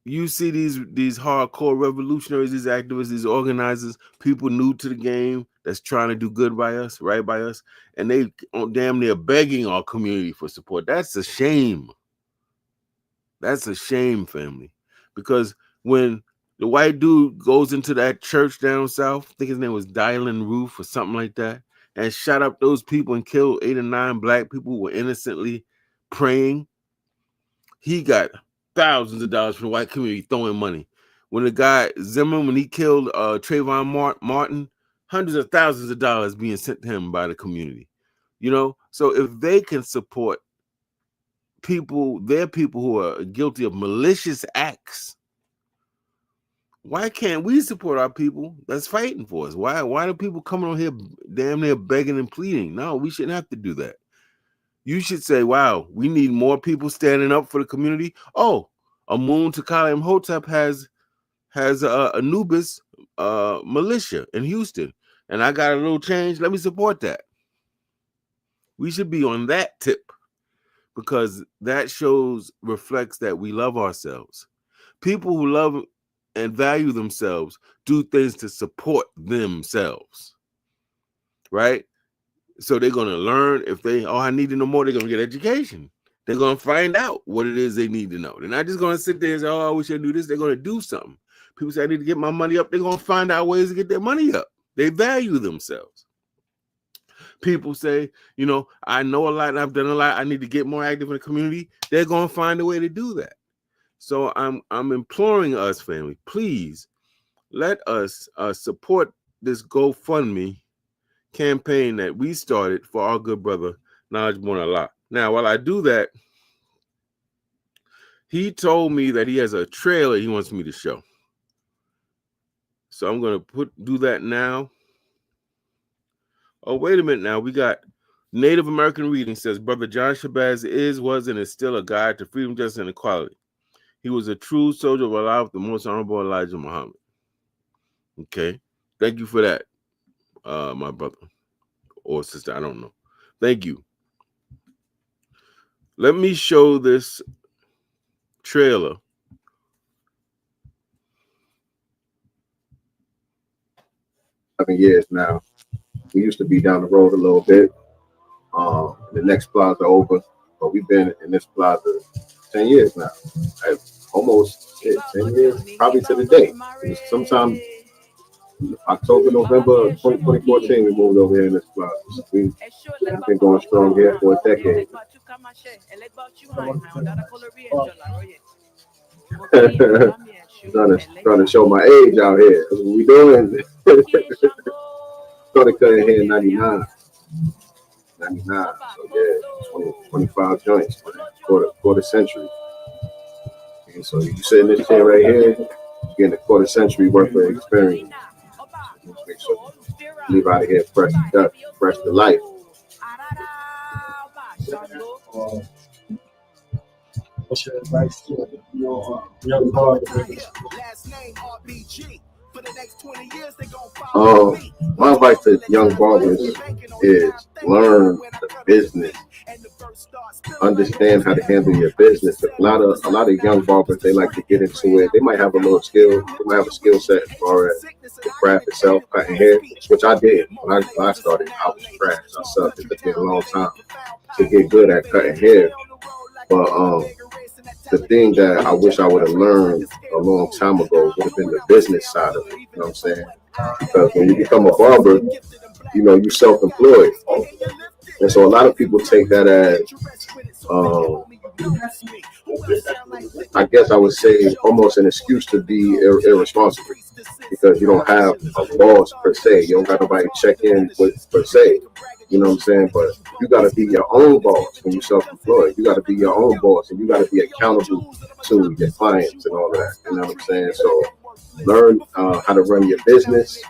you see these hardcore revolutionaries, these activists, these organizers, people new to the game that's trying to do good by us, right by us, and they damn near begging our community for support. That's a shame. That's a shame, family. Because when the white dude goes into that church down south, I think his name was Dylan Roof or something like that, and shot up those people and killed 8 or 9 black people who were innocently praying, he got thousands of dollars from the white community throwing money. When the guy Zimmerman, when he killed Trayvon Martin, hundreds of thousands of dollars being sent to him by the community. So if they can support their people who are guilty of malicious acts, why can't we support our people that's fighting for us? Why do people coming on here damn near begging and pleading? No, we shouldn't have to do that. You should say, wow, we need more people standing up for the community. Oh, Amun Takali Imhotep has a Anubis militia in Houston, and I got a little change. Let me support that. We should be on that tip, because that reflects that we love ourselves. People who love and value themselves do things to support themselves, right? So they're going to learn. If I need to know more, they're going to get education. They're going to find out what it is they need to know. They're not just going to sit there and say, oh, we should do this. They're going to do something. People say, I need to get my money up. They're going to find out ways to get their money up. They value themselves. People say, I know a lot and I've done a lot. I need to get more active in the community. They're going to find a way to do that. So I'm imploring us, family, please let us support this GoFundMe campaign that we started for our good brother Naj Monallah. Now, while I do that, he told me that he has a trailer he wants me to show. So I'm going to do that now. Oh, wait a minute now. We got Native American Reading says, Brother John Shabazz was, and is still a guide to freedom, justice, and equality. He was a true soldier of Allah with the most honorable Elijah Muhammad. Okay. Thank you for that, my brother or sister. I don't know. Thank you. Let me show this trailer. Years now. We used to be down the road a little bit. The next plaza over, but we've been in this plaza 10 years now. Almost 10 years, probably to the day. Sometime October, November 2014, we moved over here in this plaza. We've been going strong here for a decade. trying to show my age out here. That's what we doing. Started cutting here in 99. So yeah, 25 joints, quarter century. And so you sit in this chair right here, you're getting a quarter century worth of experience. So make sure you leave out of here fresh to life. What's your advice to young hard workers? Last name RBG. My advice to young barbers is learn the business, understand how to handle your business. A lot of young barbers, they like to get into it. They might have a little skill, they might have a skill set as far as the craft itself, cutting hair, which I did when I started. I was trash. I sucked. It took me a long time to get good at cutting hair, but the thing that I wish I would have learned a long time ago would have been the business side of it. You know what I'm saying? Because when you become a barber, you know, you self-employed. And so a lot of people take that as, I guess I would say, almost an excuse to be irresponsible, because you don't have a boss per se. You don't got nobody check in with per se. You know what I'm saying? But you got to be your own boss when you're self-employed. You got to be your own boss, and you got to be accountable to your clients and all of that. You know what I'm saying? So learn how to run your business.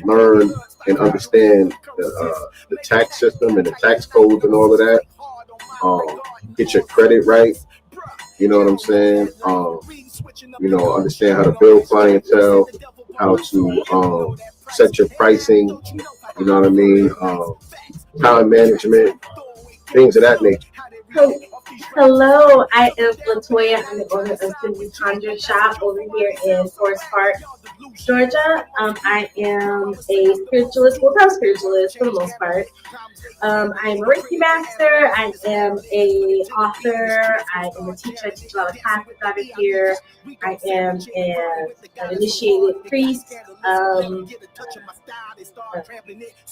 Learn and understand the tax system and the tax codes and all of that. Get your credit right. You know what I'm saying? You know, understand how to build clientele, how to set your pricing. You know what I mean? Time management, things of that nature. Hello, I am Latoya. I'm the owner of Cindy's Conjure Shop over here in Forest Park, Georgia. I am a spiritualist, full-time spiritualist for the most part. I'm a Reiki master. I am a author. I am a teacher. I teach a lot of classes out of here. I am an initiated priest.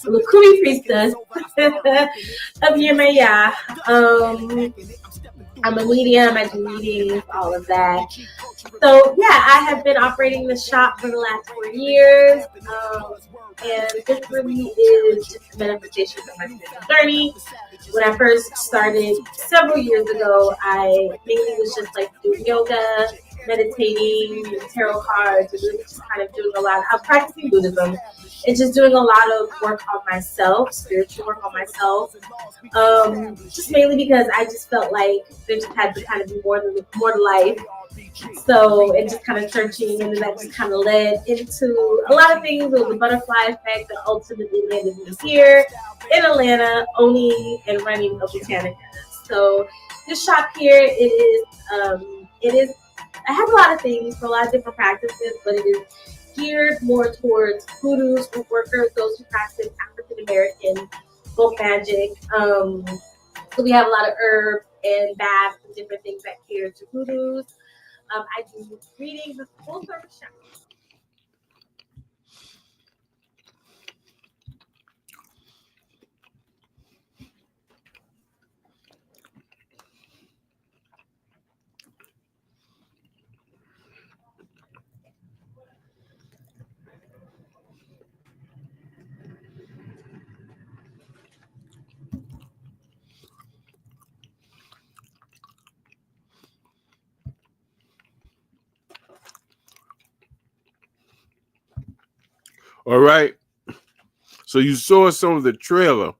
Lukui priestess of Yemaya. I'm a medium, I do readings, all of that. So yeah, I have been operating the shop for the last 4 years. And this really is just a manifestation of my spiritual journey. When I first started several years ago, I mainly was just like doing yoga, meditating, tarot cards, and really just kind of doing a lot. I'm practicing Buddhism and just doing a lot of work on myself, spiritual work on myself. Just mainly because I just felt like there just had to kind of be more to life. So it just kind of searching, and then that just kind of led into a lot of things with the butterfly effect that ultimately landed me here in Atlanta, owning and running a Botanica. So this shop here, it is. I have a lot of things for a lot of different practices, but it is geared more towards hoodoos, root workers, those who practice African American folk magic. So we have a lot of herbs and baths and different things that cater to hoodoos. I do readings, a full service shop. All right. So you saw some of the trailer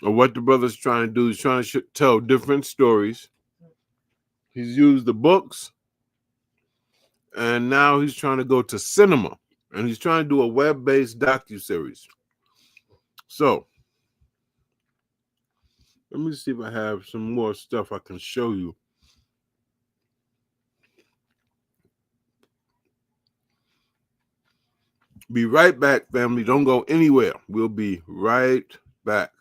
of what the brother's trying to do. He's trying to tell different stories. He's used the books, and now he's trying to go to cinema, and he's trying to do a web-based docuseries. So let me see if I have some more stuff I can show you. Be right back, family. Don't go anywhere. We'll be right back.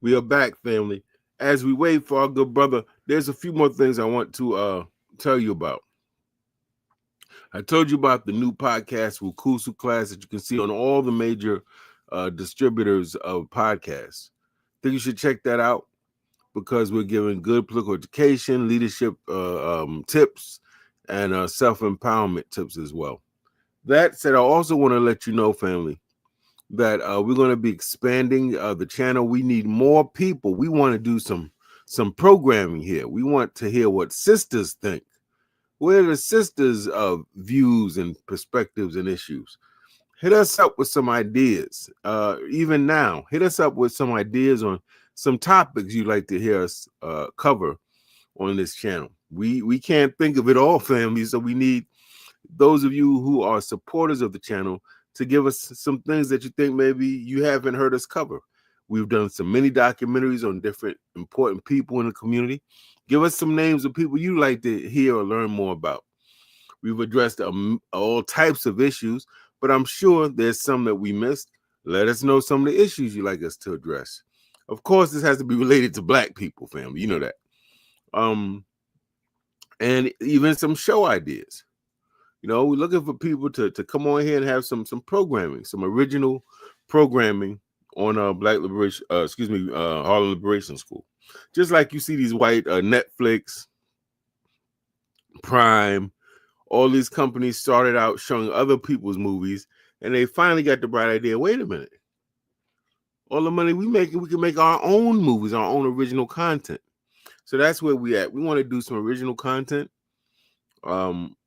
We are back, family. As we wait for our good brother, there's a few more things I want to tell you about. I told you about the new podcast, Wukusu Class, that you can see on all the major distributors of podcasts. I think you should check that out because we're giving good political education, leadership tips, and self-empowerment tips as well. That said, I also want to let you know, family, that we're going to be expanding the channel. We need more people. We want to do some programming here. We want to hear what sisters think. What are the sisters' views and perspectives and issues? Hit us up with some ideas. Even now, hit us up with some ideas on some topics you'd like to hear us cover on this channel. We can't think of it all, family, so we need those of you who are supporters of the channel to give us some things that you think maybe you haven't heard us cover. We've done some mini documentaries on different important people in the community. Give us some names of people you'd like to hear or learn more about. We've addressed all types of issues, but I'm sure there's some that we missed. Let us know some of the issues you'd like us to address. Of course, this has to be related to Black people, family. You know that. And even some show ideas. You know, we're looking for people to come on here and have some programming, some original programming on Black Liberation, Harlem Liberation School. Just like you see these white Netflix, Prime, all these companies started out showing other people's movies, and they finally got the bright idea, wait a minute. All the money we make, we can make our own movies, our own original content. So that's where we at. We want to do some original content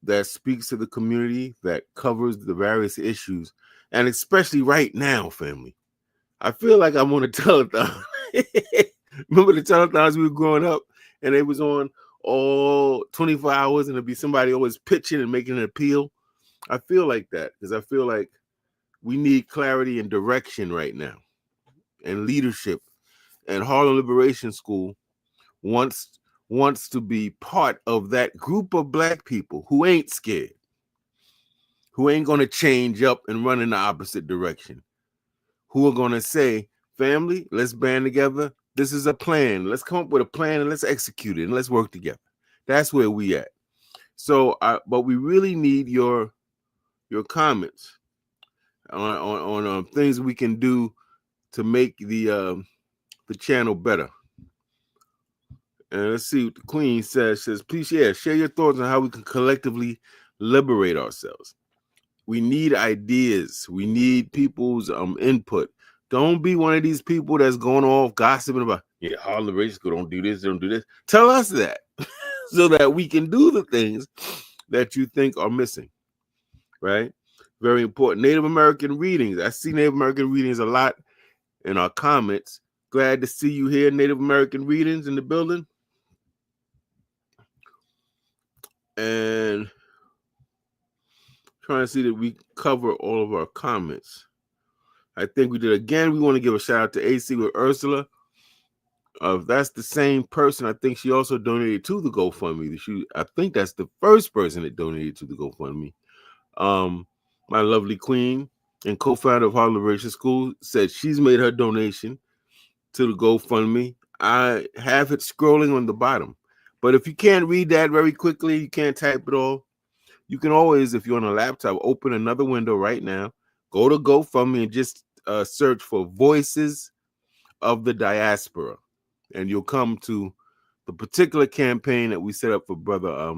that speaks to the community, that covers the various issues, and especially right now, family. I feel like I'm on a telethon. Remember the telethons we were growing up, and they was on all 24 hours, and there'd be somebody always pitching and making an appeal. I feel like that because I feel like we need clarity and direction right now, and leadership. And Harlem Liberation School wants to be part of that group of Black people who ain't scared, who ain't going to change up and run in the opposite direction, who are going to say, family, let's band together. This is a plan. Let's come up with a plan and let's execute it and let's work together. That's where we at. So, but we really need your comments on things we can do to make the channel better. And let's see what the Queen says. Please share your thoughts on how we can collectively liberate ourselves. We need ideas. We need people's input. Don't be one of these people that's going off gossiping about, Harlem Liberation School don't do this, don't do this. Tell us that so that we can do the things that you think are missing, right? Very important. Native American readings. I see Native American readings a lot in our comments. Glad to see you here, Native American readings in the building. And trying to see that we cover all of our comments. I think we did. Again, we want to give a shout out to AC with Ursula. If that's the same person, I think she also donated to the GoFundMe. I think that's the first person that donated to the GoFundMe. My lovely Queen and co-founder of Harlem Liberation School said she's made her donation to the GoFundMe. I have it scrolling on the bottom. But if you can't read that very quickly, you can't type it all, you can always, if you're on a laptop, open another window right now, go to GoFundMe and just search for Voices of the Diaspora. And you'll come to the particular campaign that we set up for Brother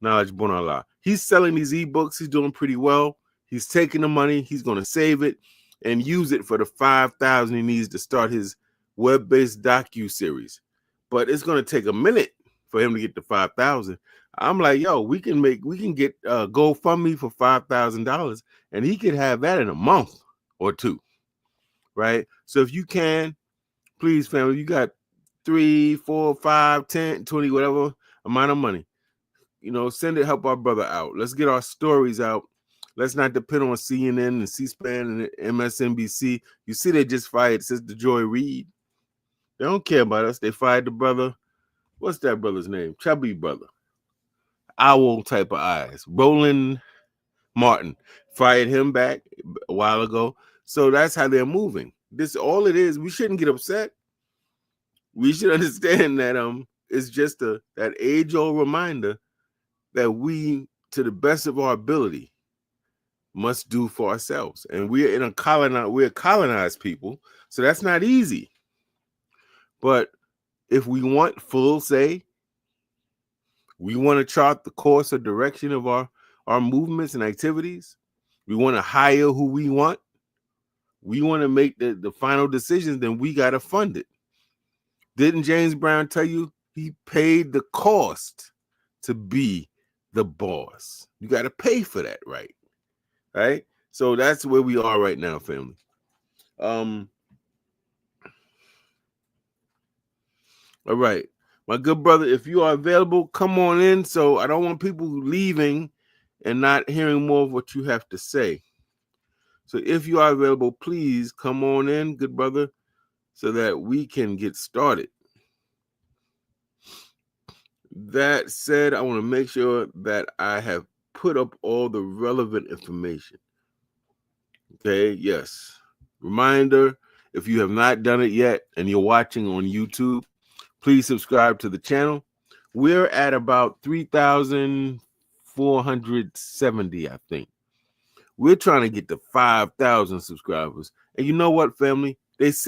Knowledge Bonala. He's selling these ebooks. He's doing pretty well. He's taking the money. He's going to save it and use it for the 5,000 he needs to start his web-based docuseries. But it's going to take a minute for him to get to 5,000. I'm like, we can get GoFundMe for $5,000, and he could have that in a month or two, right? So if you can, please, family, you got 3, 4, 5, 10, 20, whatever amount of money, send it, help our brother out. Let's get our stories out. Let's not depend on CNN and C-SPAN and MSNBC. You see, they just fired Sister Joy Reid. They don't care about us. They fired the brother. What's that brother's name? Chubby brother. Owl type of eyes. Roland Martin fired him back a while ago. So that's how they're moving. This all it is. We shouldn't get upset. we should understand that it's just that age-old reminder that we, to the best of our ability, must do for ourselves. And we're colonized people, so that's not easy. But if we want full say, we want to chart the course or direction of our movements and activities. We want to hire who we want. We want to make the final decisions, then we got to fund it. Didn't James Brown tell you he paid the cost to be the boss? You got to pay for that, right? Right? So that's where we are right now, family. All right. My good brother, if you are available, come on in. So I don't want people leaving and not hearing more of what you have to say. So if you are available, please come on in, good brother, so that we can get started. That said, I want to make sure that I have put up all the relevant information. Okay, yes. Reminder, if you have not done it yet and you're watching on YouTube, please subscribe to the channel. We're at about 3,470, I think. We're trying to get to 5,000 subscribers. And you know what, family?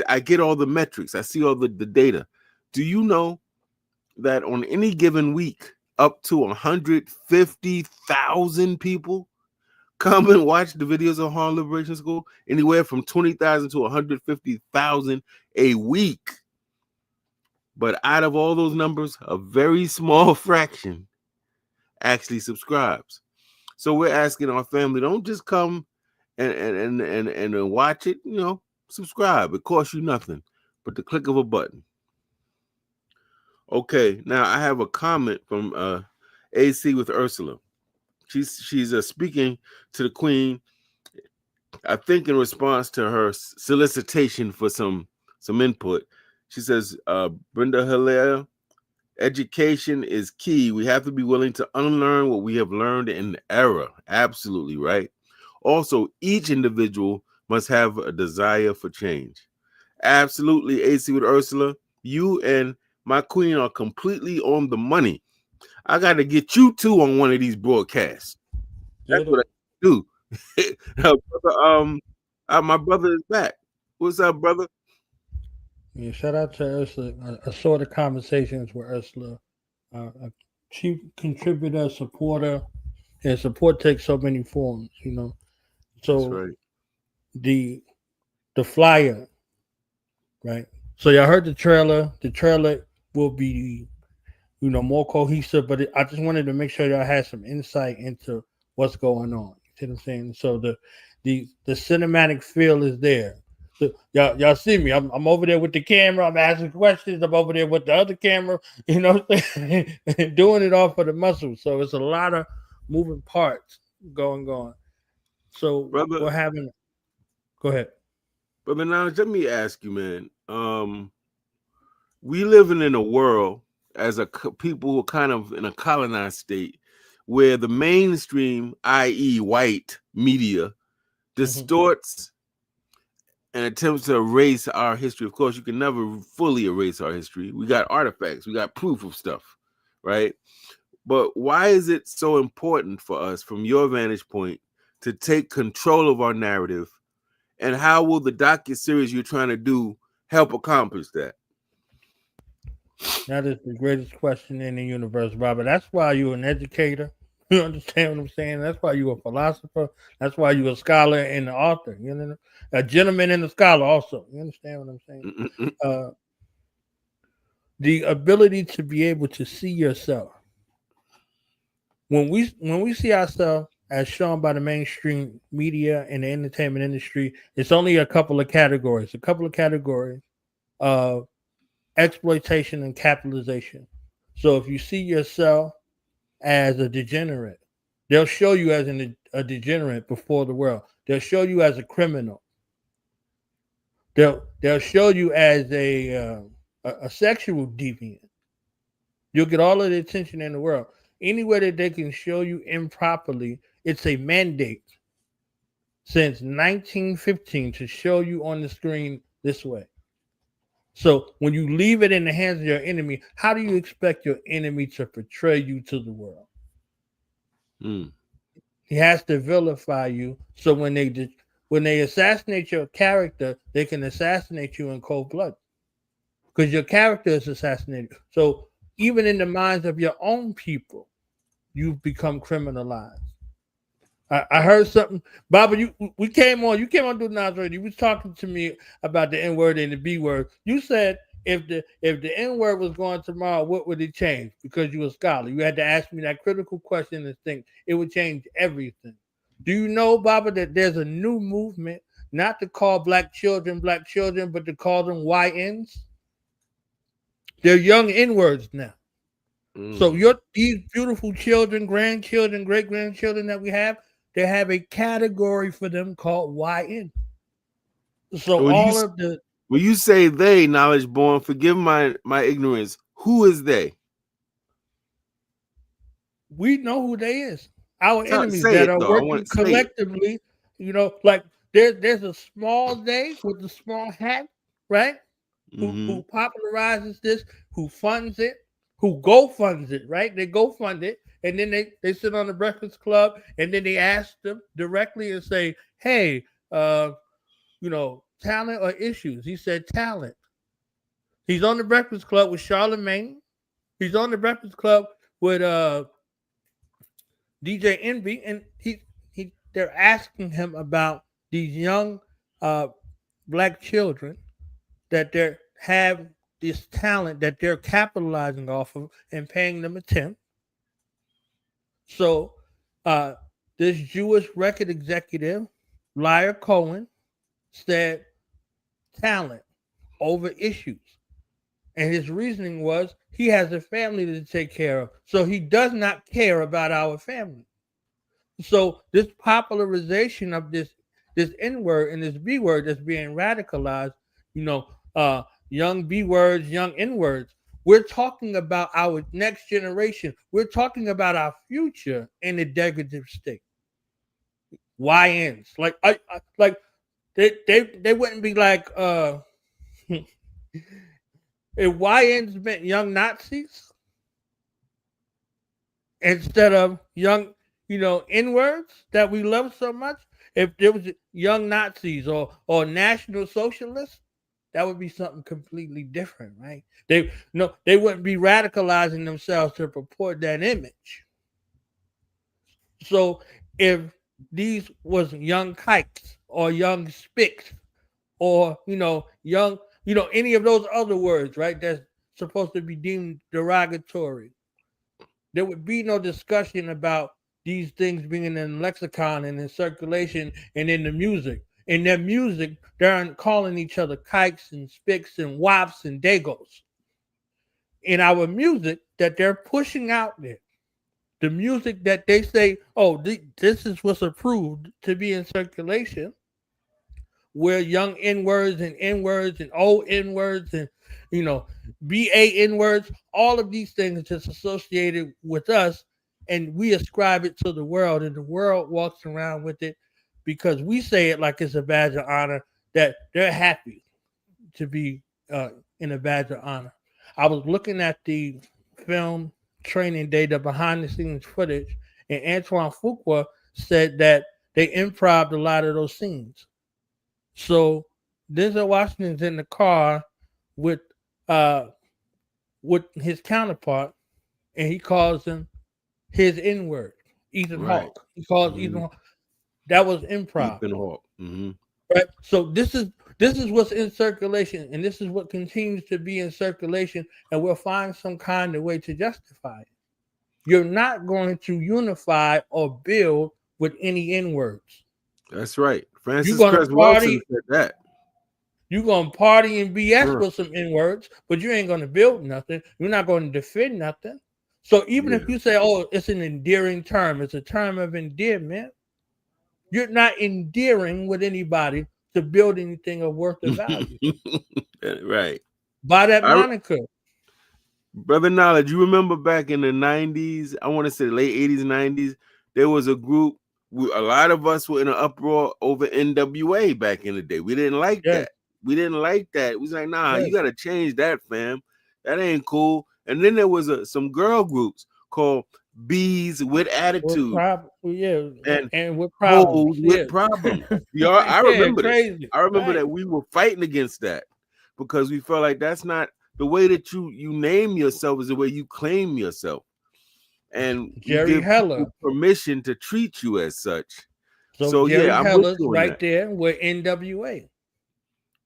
I get all the metrics. I see all the data. Do you know that on any given week, up to 150,000 people come and watch the videos of Harlem Liberation School? Anywhere from 20,000 to 150,000 a week. But out of all those numbers, a very small fraction actually subscribes. So we're asking our family, don't just come and watch it, subscribe. It costs you nothing but the click of a button. Okay, now I have a comment from AC with Ursula. She's speaking to the Queen, I think in response to her solicitation for some input. She says, Brenda Hilaire, education is key. We have to be willing to unlearn what we have learned in error. Absolutely right. Also, each individual must have a desire for change. Absolutely, AC with Ursula. You and my queen are completely on the money. I got to get you two on one of these broadcasts. That's what I do. My brother is back. What's up, brother? Yeah, shout out to Ursula. I saw the conversations with Ursula. A chief contributor, supporter, and support takes so many forms, So That's right. The flyer, right? So y'all heard the trailer. The trailer will be, more cohesive. But I just wanted to make sure y'all had some insight into what's going on. You see what I'm saying? So the cinematic feel is there. So y'all see me. I'm over there with the camera. I'm asking questions. I'm over there with the other camera. Doing it all for the muscle. So it's a lot of moving parts going on. So brother, we're having. Go ahead. Brother, now let me ask you, man. We living in a world as people who are kind of in a colonized state where the mainstream, i.e., white media, distorts and attempts to erase our history. Of course, you can never fully erase our history. We got artifacts, we got proof of stuff, right? But why is it so important for us, from your vantage point, to take control of our narrative? And how will the docuseries you're trying to do help accomplish that? That is the greatest question in the universe, Robert. That's why you're an educator. You understand what I'm saying? That's why you're a philosopher. That's why you're a scholar and an author. A gentleman and a scholar also. You understand what I'm saying? The ability to be able to see yourself. When we see ourselves as shown by the mainstream media and the entertainment industry, it's only a couple of categories. Of exploitation and capitalization. So if you see yourself as a degenerate, they'll show you as a degenerate before the world. They'll show you as a criminal. They'll show you as a sexual deviant. You'll get all of the attention in the world. Anywhere that they can show you improperly, it's a mandate since 1915 to show you on the screen this way. So when you leave it in the hands of your enemy, how do you expect your enemy to portray you to the world? Mm. He has to vilify you. So when they assassinate your character, they can assassinate you in cold blood because your character is assassinated. So even in the minds of your own people, you've become criminalized. I heard something, Baba. You came on through Nazareth. You was talking to me about the N word and the B word. You said if the N word was going tomorrow, what would it change? Because you're a scholar, you had to ask me that critical question and think it would change everything. Do you know, Baba, that there's a new movement not to call black children, but to call them YNs? They're young N words now. So these beautiful children, grandchildren, great grandchildren that we have, they have a category for them called YN. So when you say they, knowledge born, forgive my ignorance. Who is they? We know who they is. Our enemies say that it, are though. I want working to say collectively. Like there's a small day with the small hat, right? Who popularizes this, who funds it, who go funds it, right? They go fund it, and then they sit on the Breakfast Club, and then they ask them directly and say, hey, talent or issues? He said talent. He's on the Breakfast Club with Charlemagne. He's on the Breakfast Club with DJ Envy, and they're asking him about these young black children that they have this talent that they're capitalizing off of and paying them attention. So this Jewish record executive, Liar Cohen, said talent over issues. And his reasoning was he has a family to take care of. So he does not care about our family. So this popularization of this N word and this B word that's being radicalized, young B words, young N words. We're talking about our next generation. We're talking about our future in a degradative state. YNs, like they wouldn't be like if YNs meant young Nazis instead of young, N words that we love so much. If there was young Nazis or National Socialists, that would be something completely different, right? They wouldn't be radicalizing themselves to purport that image. So if these was young kikes or young spicks or young, any of those other words, right? That's supposed to be deemed derogatory. There would be no discussion about these things being in the lexicon and in circulation and in the music. In their music, they're calling each other kikes and spicks and wops and dagos. In our music that they're pushing out there, the music that they say, oh, this is what's approved to be in circulation, where young N words and old N words and BAN words, all of these things are just associated with us, and we ascribe it to the world, and the world walks around with it because we say it like it's a badge of honor, that they're happy to be in a badge of honor. I was looking at the film Training Day, the behind the scenes footage, and Antoine Fuqua said that they improv a lot of those scenes. So Denzel Washington's in the car with his counterpart, and he calls him his N word, Ethan Hawke. He calls Ethan Hawke. That was improv. Ethan Hawke. Right. So this is what's in circulation, and this is what continues to be in circulation, and we'll find some kind of way to justify it. You're not going to unify or build with any N words. That's right. Francis Cress Wilson said that. You're going to party and BS with some N words, but you ain't going to build nothing. You're not going to defend nothing. So even if you say, oh, it's an endearing term, it's a term of endearment, you're not endearing with anybody to build anything of worth of value. Right. By that moniker. Brother Knowledge, you remember back in the 90s, I want to say the late 80s, 90s, there was a group, a lot of us were in an uproar over NWA back in the day. We didn't like that. We didn't like that. We was like, nah, Right. you got to change that, fam. That ain't cool. And then there was some girl groups called Bees with Attitude and with Hoes problems, with Problems. Y'all, I yeah, remember this. crazy, I remember right? that we were fighting against that because we felt like that's not the way that you name yourself is the way you claim yourself. And you Jerry give Heller. people permission to treat you as such. So So Jerry yeah, I'm with Heller's you on right that. there with NWA.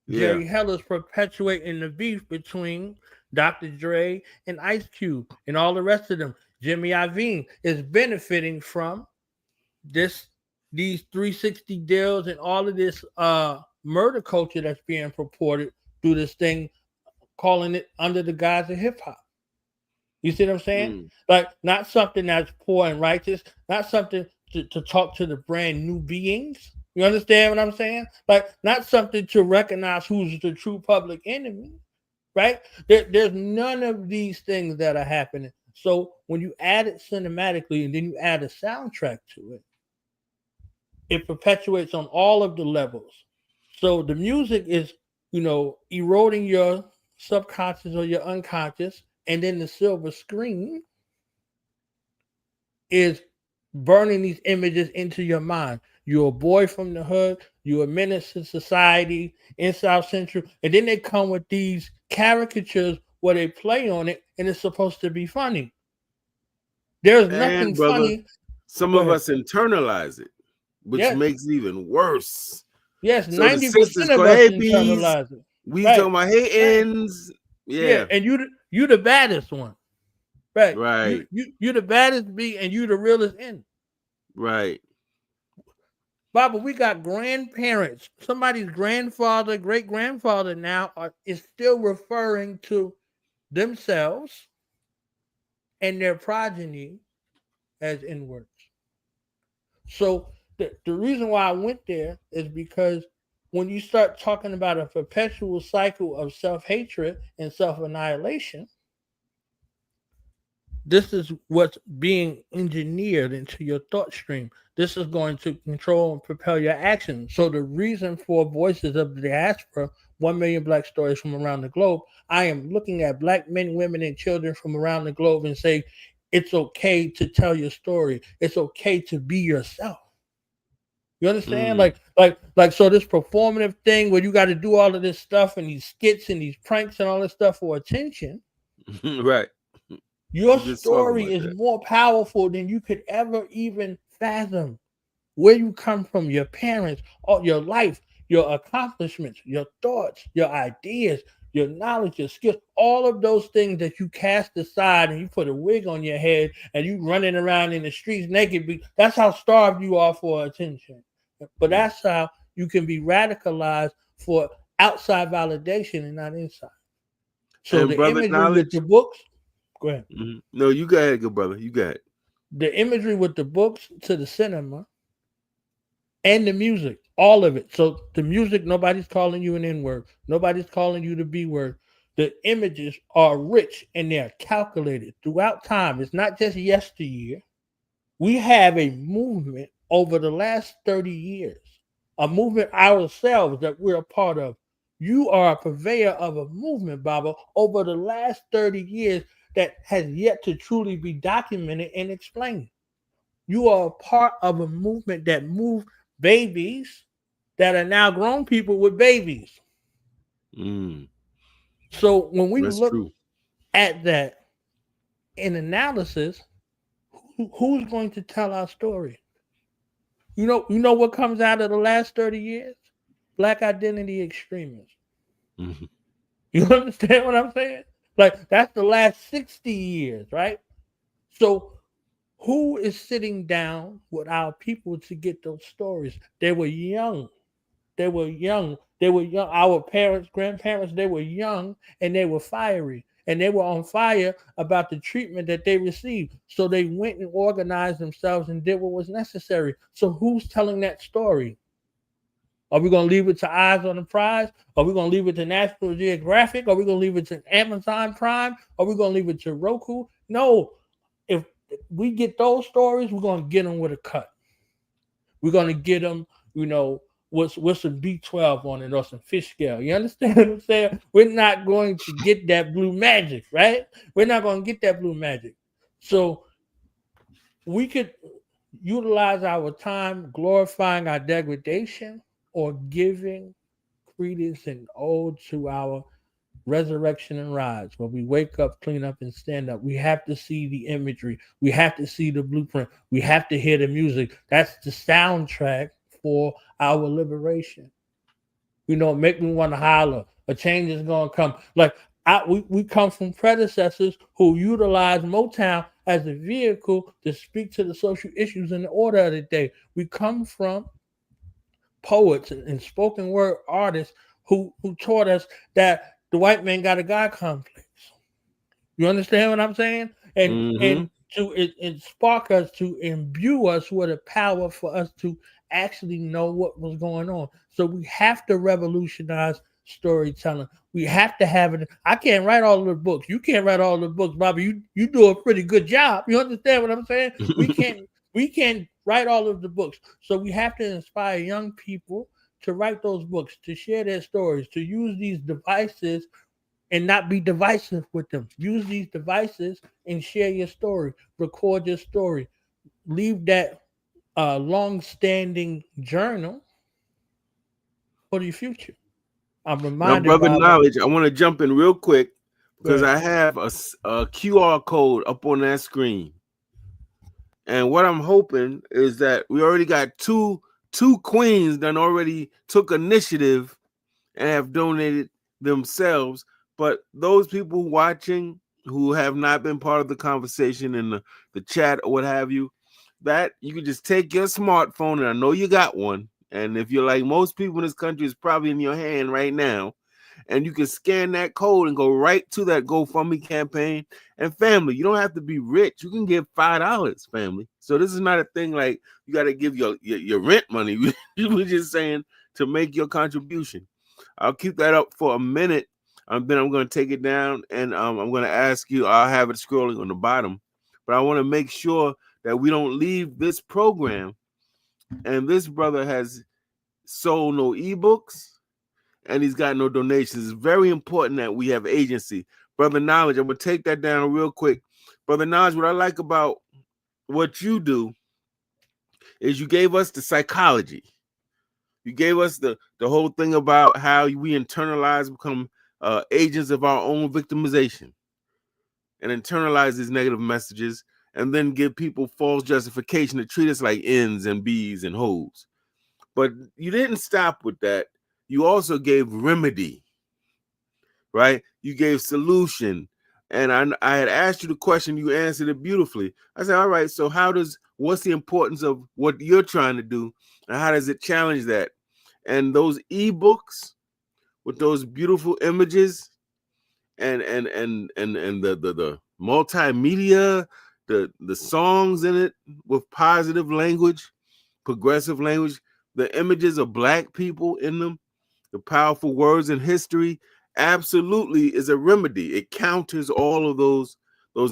Yeah. Jerry Heller's perpetuating the beef between Dr. Dre and Ice Cube and all the rest of them. Jimmy Iovine is benefiting from these 360 deals and all of this murder culture that's being purported through this thing, calling it under the guise of hip hop. You see what I'm saying? Like, not something that's poor and righteous, not something to talk to the brand new beings. You understand what I'm saying? Like, not something to recognize who's the true public enemy, right? There's none of these things that are happening. So when you add it cinematically and then you add a soundtrack to it, it perpetuates on all of the levels. So the music is, eroding your subconscious or your unconscious, and then the silver screen is burning these images into your mind. You're a boy from the hood, you're a menace to society in South Central, and then they come with these caricatures where they play on it, and it's supposed to be funny. There's nothing And brother, funny. some Go of ahead. us internalize it, which Yes. makes it even worse. Yes, So the 90% sisters of call, us hey bees, internalize it. we Right. talking about hey ends. Yeah, Yeah. and you the baddest one. Right. Right. You the baddest B and you the realest N. Right. Baba, we got grandparents. Somebody's grandfather, great grandfather now is still referring to themselves and their progeny as N-words. So the reason why I went there is because when you start talking about a perpetual cycle of self-hatred and self-annihilation, this is what's being engineered into your thought stream. This is going to control and propel your actions. So the reason for Voices of the Diaspora, 1 million Black stories from around the globe, I am looking at Black men, women, and children from around the globe and say, it's okay to tell your story. It's okay to be yourself. You understand? Like, so this performative thing where you got to do all of this stuff and these skits and these pranks and all this stuff for attention. Right. Your story is more powerful than you could ever even fathom. Where you come from, your parents, all your life, your accomplishments, your thoughts, your ideas, your knowledge, your skills, all of those things that you cast aside and you put a wig on your head and you running around in the streets naked. That's how starved you are for attention. But that's how you can be radicalized for outside validation and not inside. So and the brother, imagery with the books. Go ahead. Mm-hmm. No, you go ahead, good brother. You got it. The imagery with the books to the cinema and the music, all of it. So the music, nobody's calling you an N-word. Nobody's calling you the B-word. The images are rich and they're calculated throughout time. It's not just yesteryear. We have a movement over the last 30 years, a movement ourselves that we're a part of. You are a purveyor of a movement, Baba, over the last 30 years that has yet to truly be documented and explained. You are a part of a movement that moved babies that are now grown people with babies. So when we look at that in analysis, who's going to tell our story? You know what comes out of the last 30 years? Black identity extremists. Mm-hmm. You understand what I'm saying? Like, that's the last 60 years, right? So who is sitting down with our people to get those stories? They were young. Our parents, grandparents, they were young and they were fiery. And they were on fire about the treatment that they received. So they went and organized themselves and did what was necessary. So who's telling that story? Are we going to leave it to Eyes on the Prize? Are we going to leave it to National Geographic? Are we going to leave it to Amazon Prime? Are we going to leave it to Roku? No. If we get those stories, we're going to get them with a cut. We're going to get them, with some B12 on it or some fish scale. You understand what I'm saying? We're not going to get that blue magic, right? We're not going to get that blue magic. So we could utilize our time glorifying our degradation or giving credence and ode to our resurrection and rise. When we wake up, clean up, and stand up, we have to see the imagery. We have to see the blueprint. We have to hear the music. That's the soundtrack for our liberation. Make me want to holler. A change is going to come. Like we come from predecessors who utilized Motown as a vehicle to speak to the social issues in the order of the day. We come from poets and spoken word artists who taught us that the white man got a God complex. You understand what I'm saying? And to it spark us, to imbue us with a power for us to actually know what was going on. So we have to revolutionize storytelling. We have to have it. I can't write all of the books. You can't write all of the books, Bobby. You do a pretty good job. You understand what I'm saying? We can't write all of the books. So we have to inspire young people to write those books, to share their stories, to use these devices and not be divisive with them. Use these devices and share your story. Record your story. Leave that long-standing journal for the future. I'm reminded. Now, brother Knowledge, I want to jump in real quick because I have a QR code up on that screen, and what I'm hoping is that we already got two queens that already took initiative and have donated themselves. But those people watching who have not been part of the conversation in the chat or what have you, that you can just take your smartphone, and I know you got one, and if you're like most people in this country, it's probably in your hand right now, and you can scan that code and go right to that GoFundMe campaign. And family, you don't have to be rich. You can give $5, family. So this is not a thing like you got to give your rent money. We're just saying to make your contribution. I'll keep that up for a minute. Then I'm going to take it down, and I'm going to ask you. I'll have it scrolling on the bottom, but I want to make sure that we don't leave this program. And this brother has sold no ebooks, and he's got no donations. It's very important that we have agency. Brother Knowledge, I'm going to take that down real quick. Brother Knowledge, what I like about what you do is you gave us the psychology. You gave us the whole thing about how we internalize, become agents of our own victimization, and internalize these negative messages, and then give people false justification to treat us like N's and B's and hoes. But you didn't stop with that. You also gave remedy, right? You gave solution. And I had asked you the question, you answered it beautifully. I said, all right, so what's the importance of what you're trying to do, and how does it challenge that? And those ebooks with those beautiful images and the multimedia, the songs in it with positive language, progressive language, the images of Black people in them, the powerful words in history, absolutely is a remedy. It counters all of those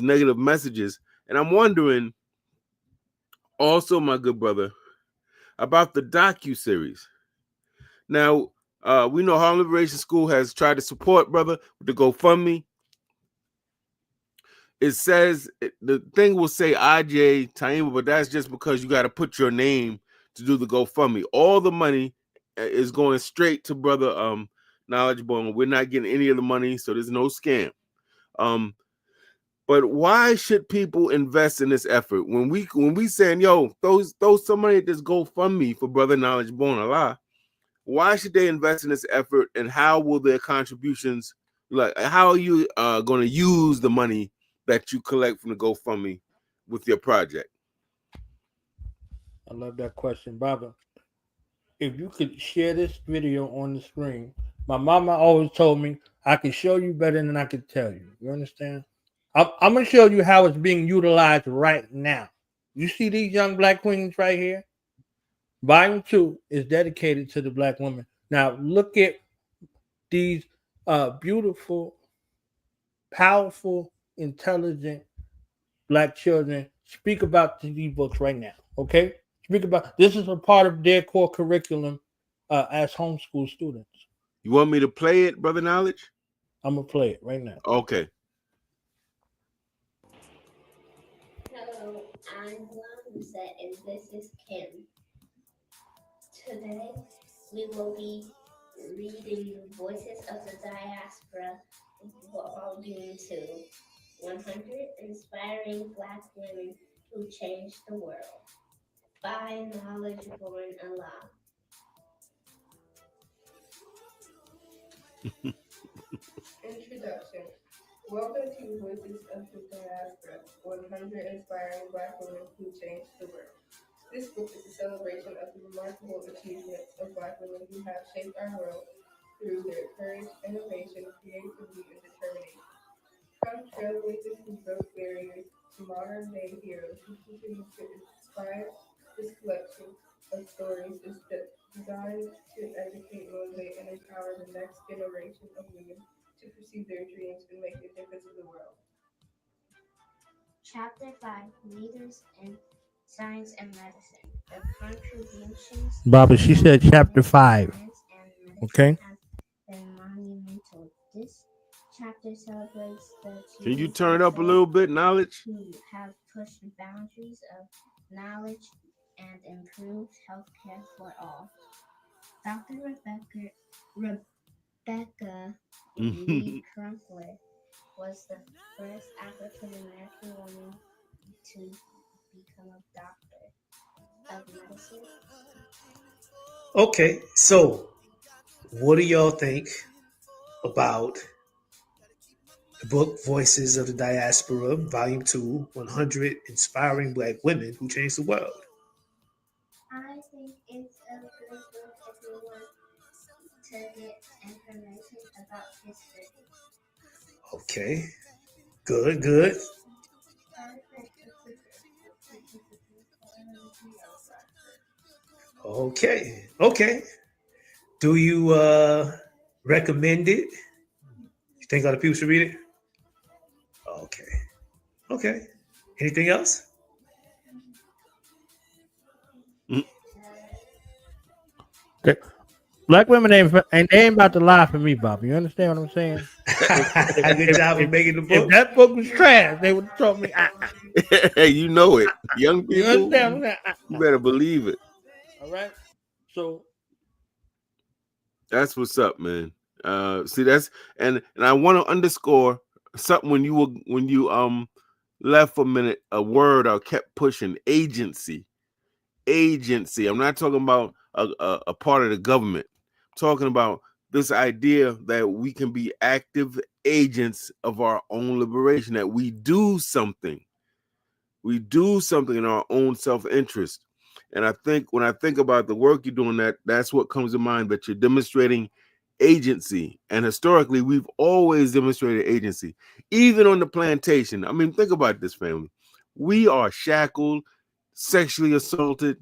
negative messages. And I'm wondering also, my good brother, about the DOCUSERIES. Now, we know Harlem Liberation School has tried to support, brother, with the GoFundMe. It says, the thing will say IJ Taima, but that's just because you got to put your name to do the GoFundMe. All the money is going straight to brother Knowledge Bone. We're not getting any of the money, so there's no scam. But why should people invest in this effort when we saying, yo, throw some money at this GoFundMe for brother Knowledge Bone Allah? Why should they invest in this effort, and how will their contributions, like, how are you going to use the money that you collect from the GoFundMe with your project? I love that question, Baba. If you could share this video on the screen, my mama always told me I can show you better than I can tell you. You understand? I'm going to show you how it's being utilized right now. You see these young Black queens right here? Volume 2 is dedicated to the Black women. Now, look at these beautiful, powerful, intelligent Black children speak about these books right now, okay? Speak about, this is a part of their core curriculum as homeschool students. You want me to play it, Brother Knowledge? I'm gonna play it right now. Okay. Hello, I'm Lamza and this is Kim. Today we will be reading Voices of the Diaspora, Volume 2, 100 Inspiring Black Women Who Changed the World, by Knowledge Born Allah. Introduction. Welcome to Voices of the Diaspora, 100 Inspiring Black Women Who Changed the World. This book is a celebration of the remarkable achievements of Black women who have shaped our world through their courage, innovation, creativity, and determination. From trailblazers who broke barriers to modern-day heroes who continue to inspire, this collection of stories is designed to educate, motivate, and empower the next generation of women to pursue their dreams and make a difference in the world. Chapter 5, Leaders in Science and Medicine. The contributions Bobby, she said chapter 5. science and medicine Okay. have been monumental. This chapter celebrates the Can you achievements turn it of up a little bit, Knowledge? who have pushed the boundaries of knowledge and improved healthcare for all. Dr. Rebecca Lee Crumpler was the first African American woman to become a doctor of medicine. Okay, so what do y'all think about the book Voices of the Diaspora, Volume 2, 100 Inspiring Black Women Who Changed the World? I think it's a good book if you want to get information about history. Okay, good. Okay. Do you recommend it? You think other people should read it? Okay. Anything else? Black women ain't about to lie for me, Bobby. You understand what I'm saying? Good job of making the If book. that book was trash, they would have told me. You know it. Young people, You understand what I'm saying? you better believe it. All right. So That's what's up, man. See, that's and I want to underscore something when you left for a minute, a word I kept pushing: agency. I'm not talking about a part of the government. I'm talking about this idea that we can be active agents of our own liberation, that we do something in our own self-interest. And I think when I think about the work you're doing, that's what comes to mind, that you're demonstrating agency. And historically, we've always demonstrated agency, even on the plantation. I mean, think about this, family. We are shackled, sexually assaulted.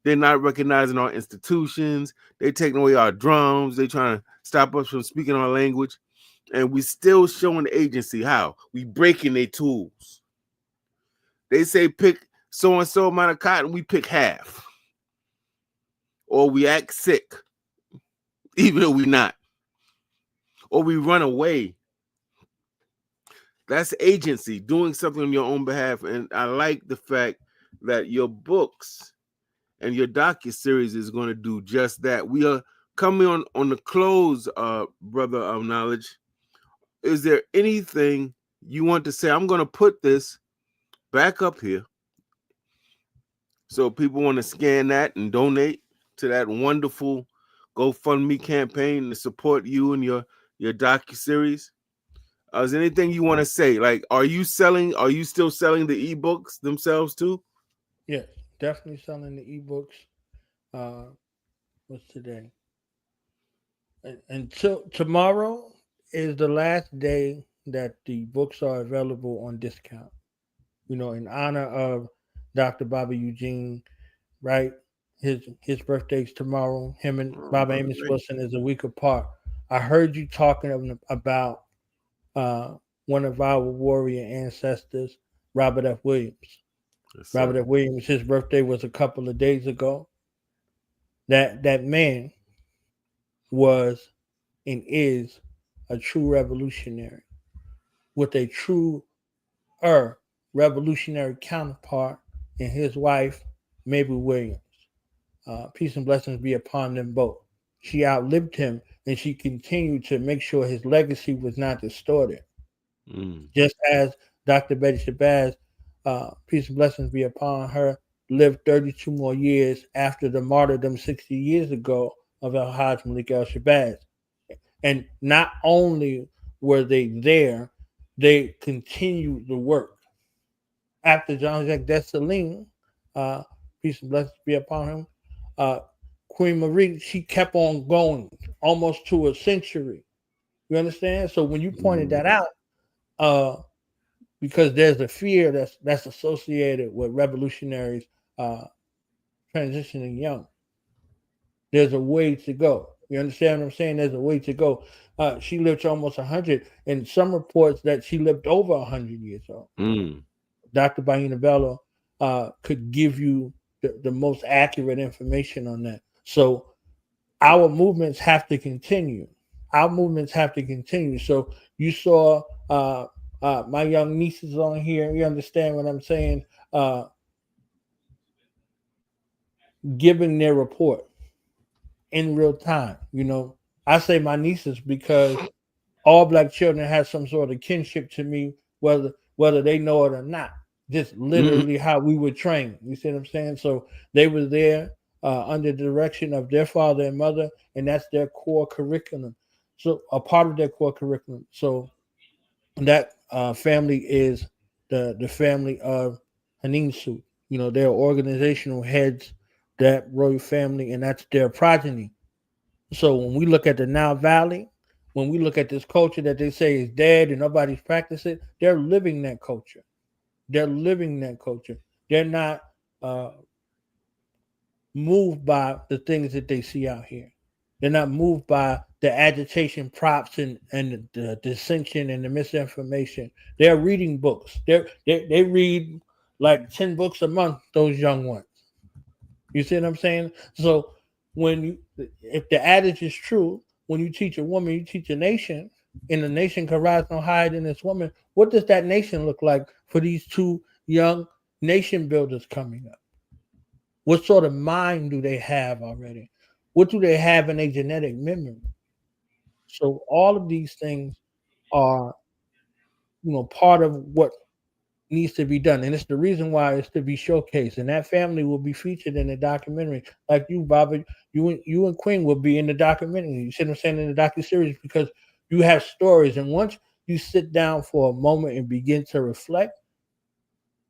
They're not recognizing our institutions. They're taking away our drums. They're trying to stop us from speaking our language. And we still showing the agency. How? We breaking their tools. They say pick so-and-so amount of cotton, we pick half. Or we act sick, even though we're not. Or we run away. That's agency, doing something on your own behalf. And I like the fact that your books and your docuseries is going to do just that. We are coming on the close, brother of Knowledge. Is there anything you want to say? I'm going to put this back up here so people want to scan that and donate to that wonderful GoFundMe campaign to support you and your docuseries. Is there anything you want to say? Like, are you still selling the ebooks themselves too? yes, definitely selling the ebooks. What's today? Until tomorrow is the last day that the books are available on discount. You know, in honor of Dr. Bobby Eugene, right? His birthday's tomorrow. Him and Bobby Amos Wilson is a week apart. I heard you talking about one of our warrior ancestors, Robert F. Williams. Yes, Robert F. Williams, his birthday was a couple of days ago. That man was and is a true revolutionary with a true revolutionary counterpart in his wife, Mabel Williams. Peace and blessings be upon them both. She outlived him and she continued to make sure his legacy was not distorted. Mm. Just as Dr. Betty Shabazz, peace and blessings be upon her, lived 32 more years after the martyrdom 60 years ago of El Hajj Malik El Shabazz. And not only were they there, they continued the work. After John Jacques Dessalines, peace and blessings be upon him, uh, Queen Marie, she kept on going almost to a century. You understand? So when you pointed that out, because there's a fear that's associated with revolutionaries transitioning young. There's a way to go. You understand what I'm saying? There's a way to go. She lived to almost 100, and some reports that she lived over 100 years old. Mm. Dr. Baina Bello could give you the most accurate information on that. So our movements have to continue. Our movements have to continue. So you saw my young nieces on here. You understand what I'm saying? Giving their report in real time. You know, I say my nieces because all Black children have some sort of kinship to me, whether they know it or not. Just literally how we were trained. You see what I'm saying? So they were there under the direction of their father and mother, and that's their core curriculum. So a part of their core curriculum. So that family is the family of Haninsu. You know, they're organizational heads, that royal family, and that's their progeny. So when we look at the Nile Valley, when we look at this culture that they say is dead and nobody's practicing it, they're living that culture. They're living that culture. They're not moved by the things that they see out here. They're not moved by the agitation props and the dissension and the misinformation. They're reading books. They read like 10 books a month, those young ones. You see what I'm saying? So if the adage is true, when you teach a woman, you teach a nation, and the nation can rise no higher than this woman. What does that nation look like for these two young nation builders coming up? What sort of mind do they have already? What do they have in their genetic memory? So all of these things are, part of what needs to be done, and it's the reason why it's to be showcased. And that family will be featured in the documentary, like you, Baba. You and Queen will be in the documentary. You see what I'm saying, in the docuseries, because you have stories, and once you sit down for a moment and begin to reflect,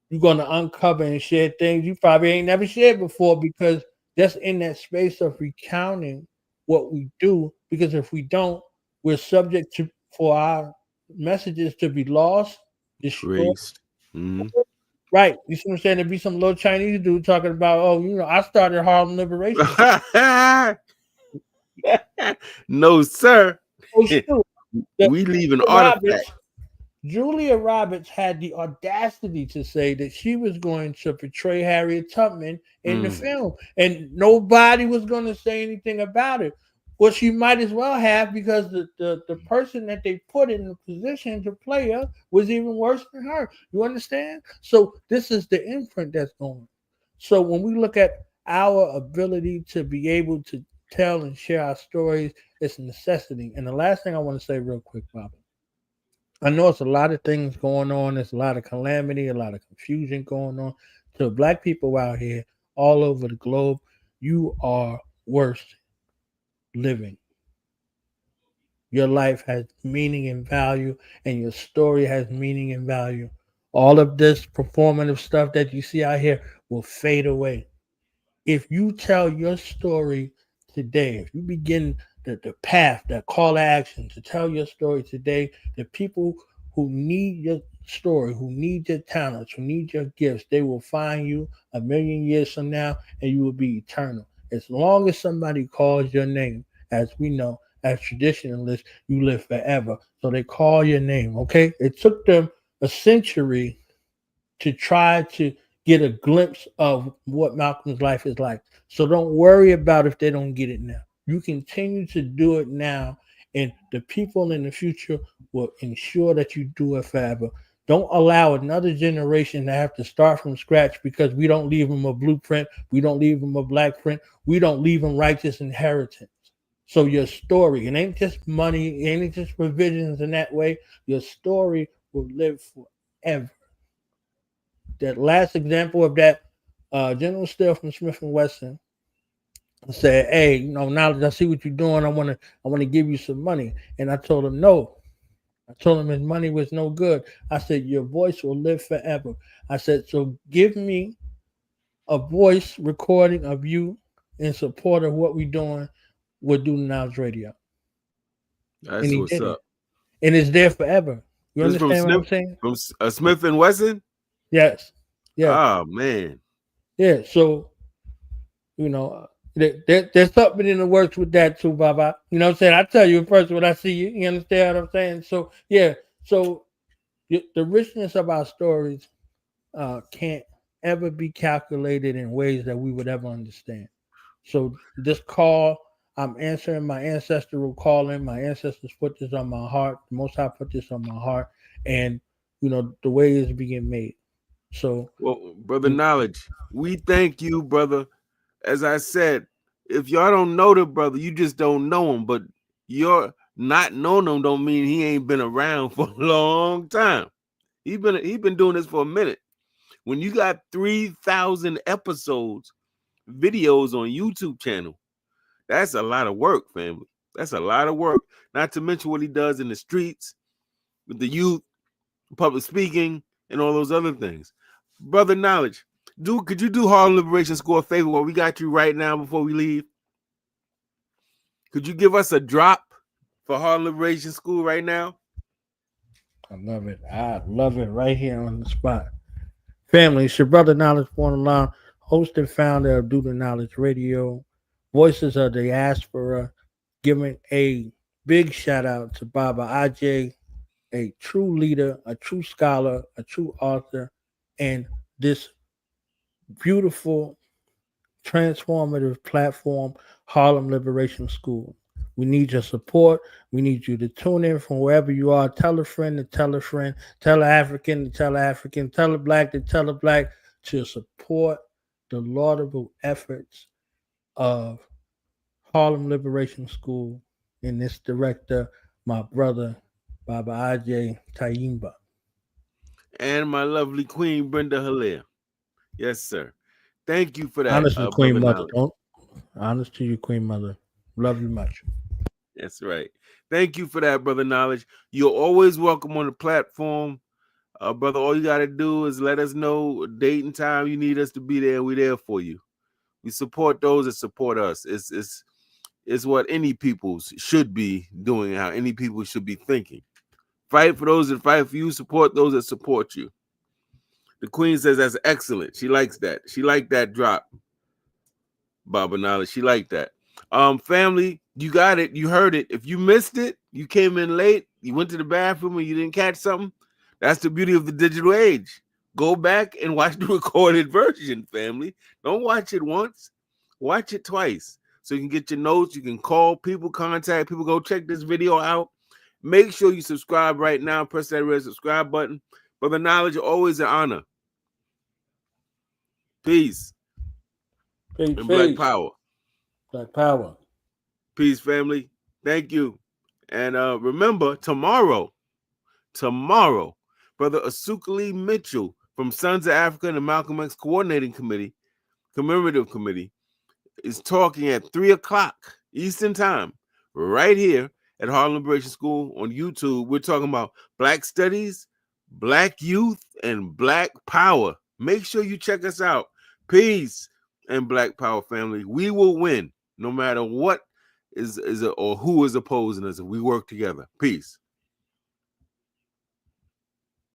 you're going to uncover and share things you probably ain't never shared before, because that's in that space of recounting what we do. Because if we don't, we're subject to for our messages to be lost, destroyed. Mm-hmm. Right. You see what I'm saying? There'd be some little Chinese dude talking about, I started Harlem Liberation. No, sir. Oh, shoot. We leave an artifact. Julia Roberts had the audacity to say that she was going to portray Harriet Tubman in the film, and nobody was going to say anything about it. Well, she might as well have, because the person that they put in the position to play her was even worse than her. You understand? So this is the imprint that's going. So when we look at our ability to be able to tell and share our stories, it's a necessity. And the last thing I want to say real quick, Bobby, I know it's a lot of things going on. There's a lot of calamity, a lot of confusion going on. To Black people out here all over the globe, you are worth living. Your life has meaning and value, and your story has meaning and value. All of this performative stuff that you see out here will fade away. If you tell your story today, if you begin the path, that call to action to tell your story today, the people who need your story, who need your talents, who need your gifts, they will find you a million years from now, and you will be eternal. As long as somebody calls your name, as we know, as traditionalists, you live forever. So they call your name, okay? It took them a century to try to get a glimpse of what Malcolm's life is like. So don't worry about if they don't get it now. You continue to do it now, and the people in the future will ensure that you do it forever. Don't allow another generation to have to start from scratch because we don't leave them a blueprint. We don't leave them a black print. We don't leave them righteous inheritance. So your story, it ain't just money, it ain't just provisions in that way. Your story will live forever. That last example of that, General Steele from Smith and Wesson said, "Hey, now that I see what you're doing, I want to give you some money." And I told him no. I told him his money was no good. I said, "Your voice will live forever." I said, "So give me a voice recording of you in support of what we're doing with Do the Knowledge Radio." That's And he what's did it. up. And it's there forever. You This from understand what I'm Smith, saying? from Smith and Wesson. Yes. Yeah. Oh man, Yeah. So, there's something in the works with that too, Baba. You know what I'm saying? I tell you in person when I see you. You understand what I'm saying? So, yeah. So, the richness of our stories can't ever be calculated in ways that we would ever understand. So, this call, I'm answering my ancestral calling. My ancestors put this on my heart. The Most High put this on my heart. And, the way it's being made. So, well, brother Knowledge, we thank you, brother. As I said, if y'all don't know the brother, you just don't know him. But you're not knowing him don't mean he ain't been around for a long time. He been doing this for a minute. When you got 3,000 episodes, videos on YouTube channel, that's a lot of work, family. That's a lot of work. Not to mention what he does in the streets with the youth, public speaking, and all those other things. Brother Knowledge, could you do Harlem Liberation School a favor while we got you right now before we leave? Could you give us a drop for Harlem Liberation School right now? I love it. I love it right here on the spot. Family, it's your brother Knowledge Born Along, host and founder of Do the Knowledge Radio, Voices of the Diaspora, giving a big shout out to Baba Aj, a true leader, a true scholar, a true author, and this beautiful, transformative platform, Harlem Liberation School. We need your support. We need you to tune in from wherever you are. Tell a friend to tell a friend. Tell an African to tell an African. Tell a black to tell a black to support the laudable efforts of Harlem Liberation School and this director, my brother, Baba Aj Taimba. And my lovely Queen Brenda Hilaire. Yes, sir. Thank you for that, Honest to brother Queen Mother. Knowledge. Honest to you, Queen Mother. Love you much. That's right. Thank you for that, brother Knowledge. You're always welcome on the platform. Brother, all you got to do is let us know a date and time you need us to be there. We're there for you. We support those that support us. It's what any people should be doing, how any people should be thinking. Fight for those that fight for you. Support those that support you. The Queen says that's excellent. She likes that. She liked that drop, Baba Knowledge. She liked that. Family, you got it. You heard it. If you missed it, you came in late, you went to the bathroom and you didn't catch something. That's the beauty of the digital age. Go back and watch the recorded version, family. Don't watch it once. Watch it twice. So you can get your notes. You can call people, contact people. Go check this video out. Make sure you subscribe right now. Press that red subscribe button. Brother Knowledge, always an honor. Peace. Peace. And Black Power. Black Power. Peace, family. Thank you. And remember, tomorrow, Brother Asukali Mitchell from Sons of Africa and the Malcolm X Commemorative Committee is talking at 3:00 Eastern Time, right here at Harlem Liberation School on YouTube. We're talking about Black Studies, Black Youth, and Black Power. Make sure you check us out. Peace and Black Power, family. We will win no matter what is or who is opposing us if we work together. Peace.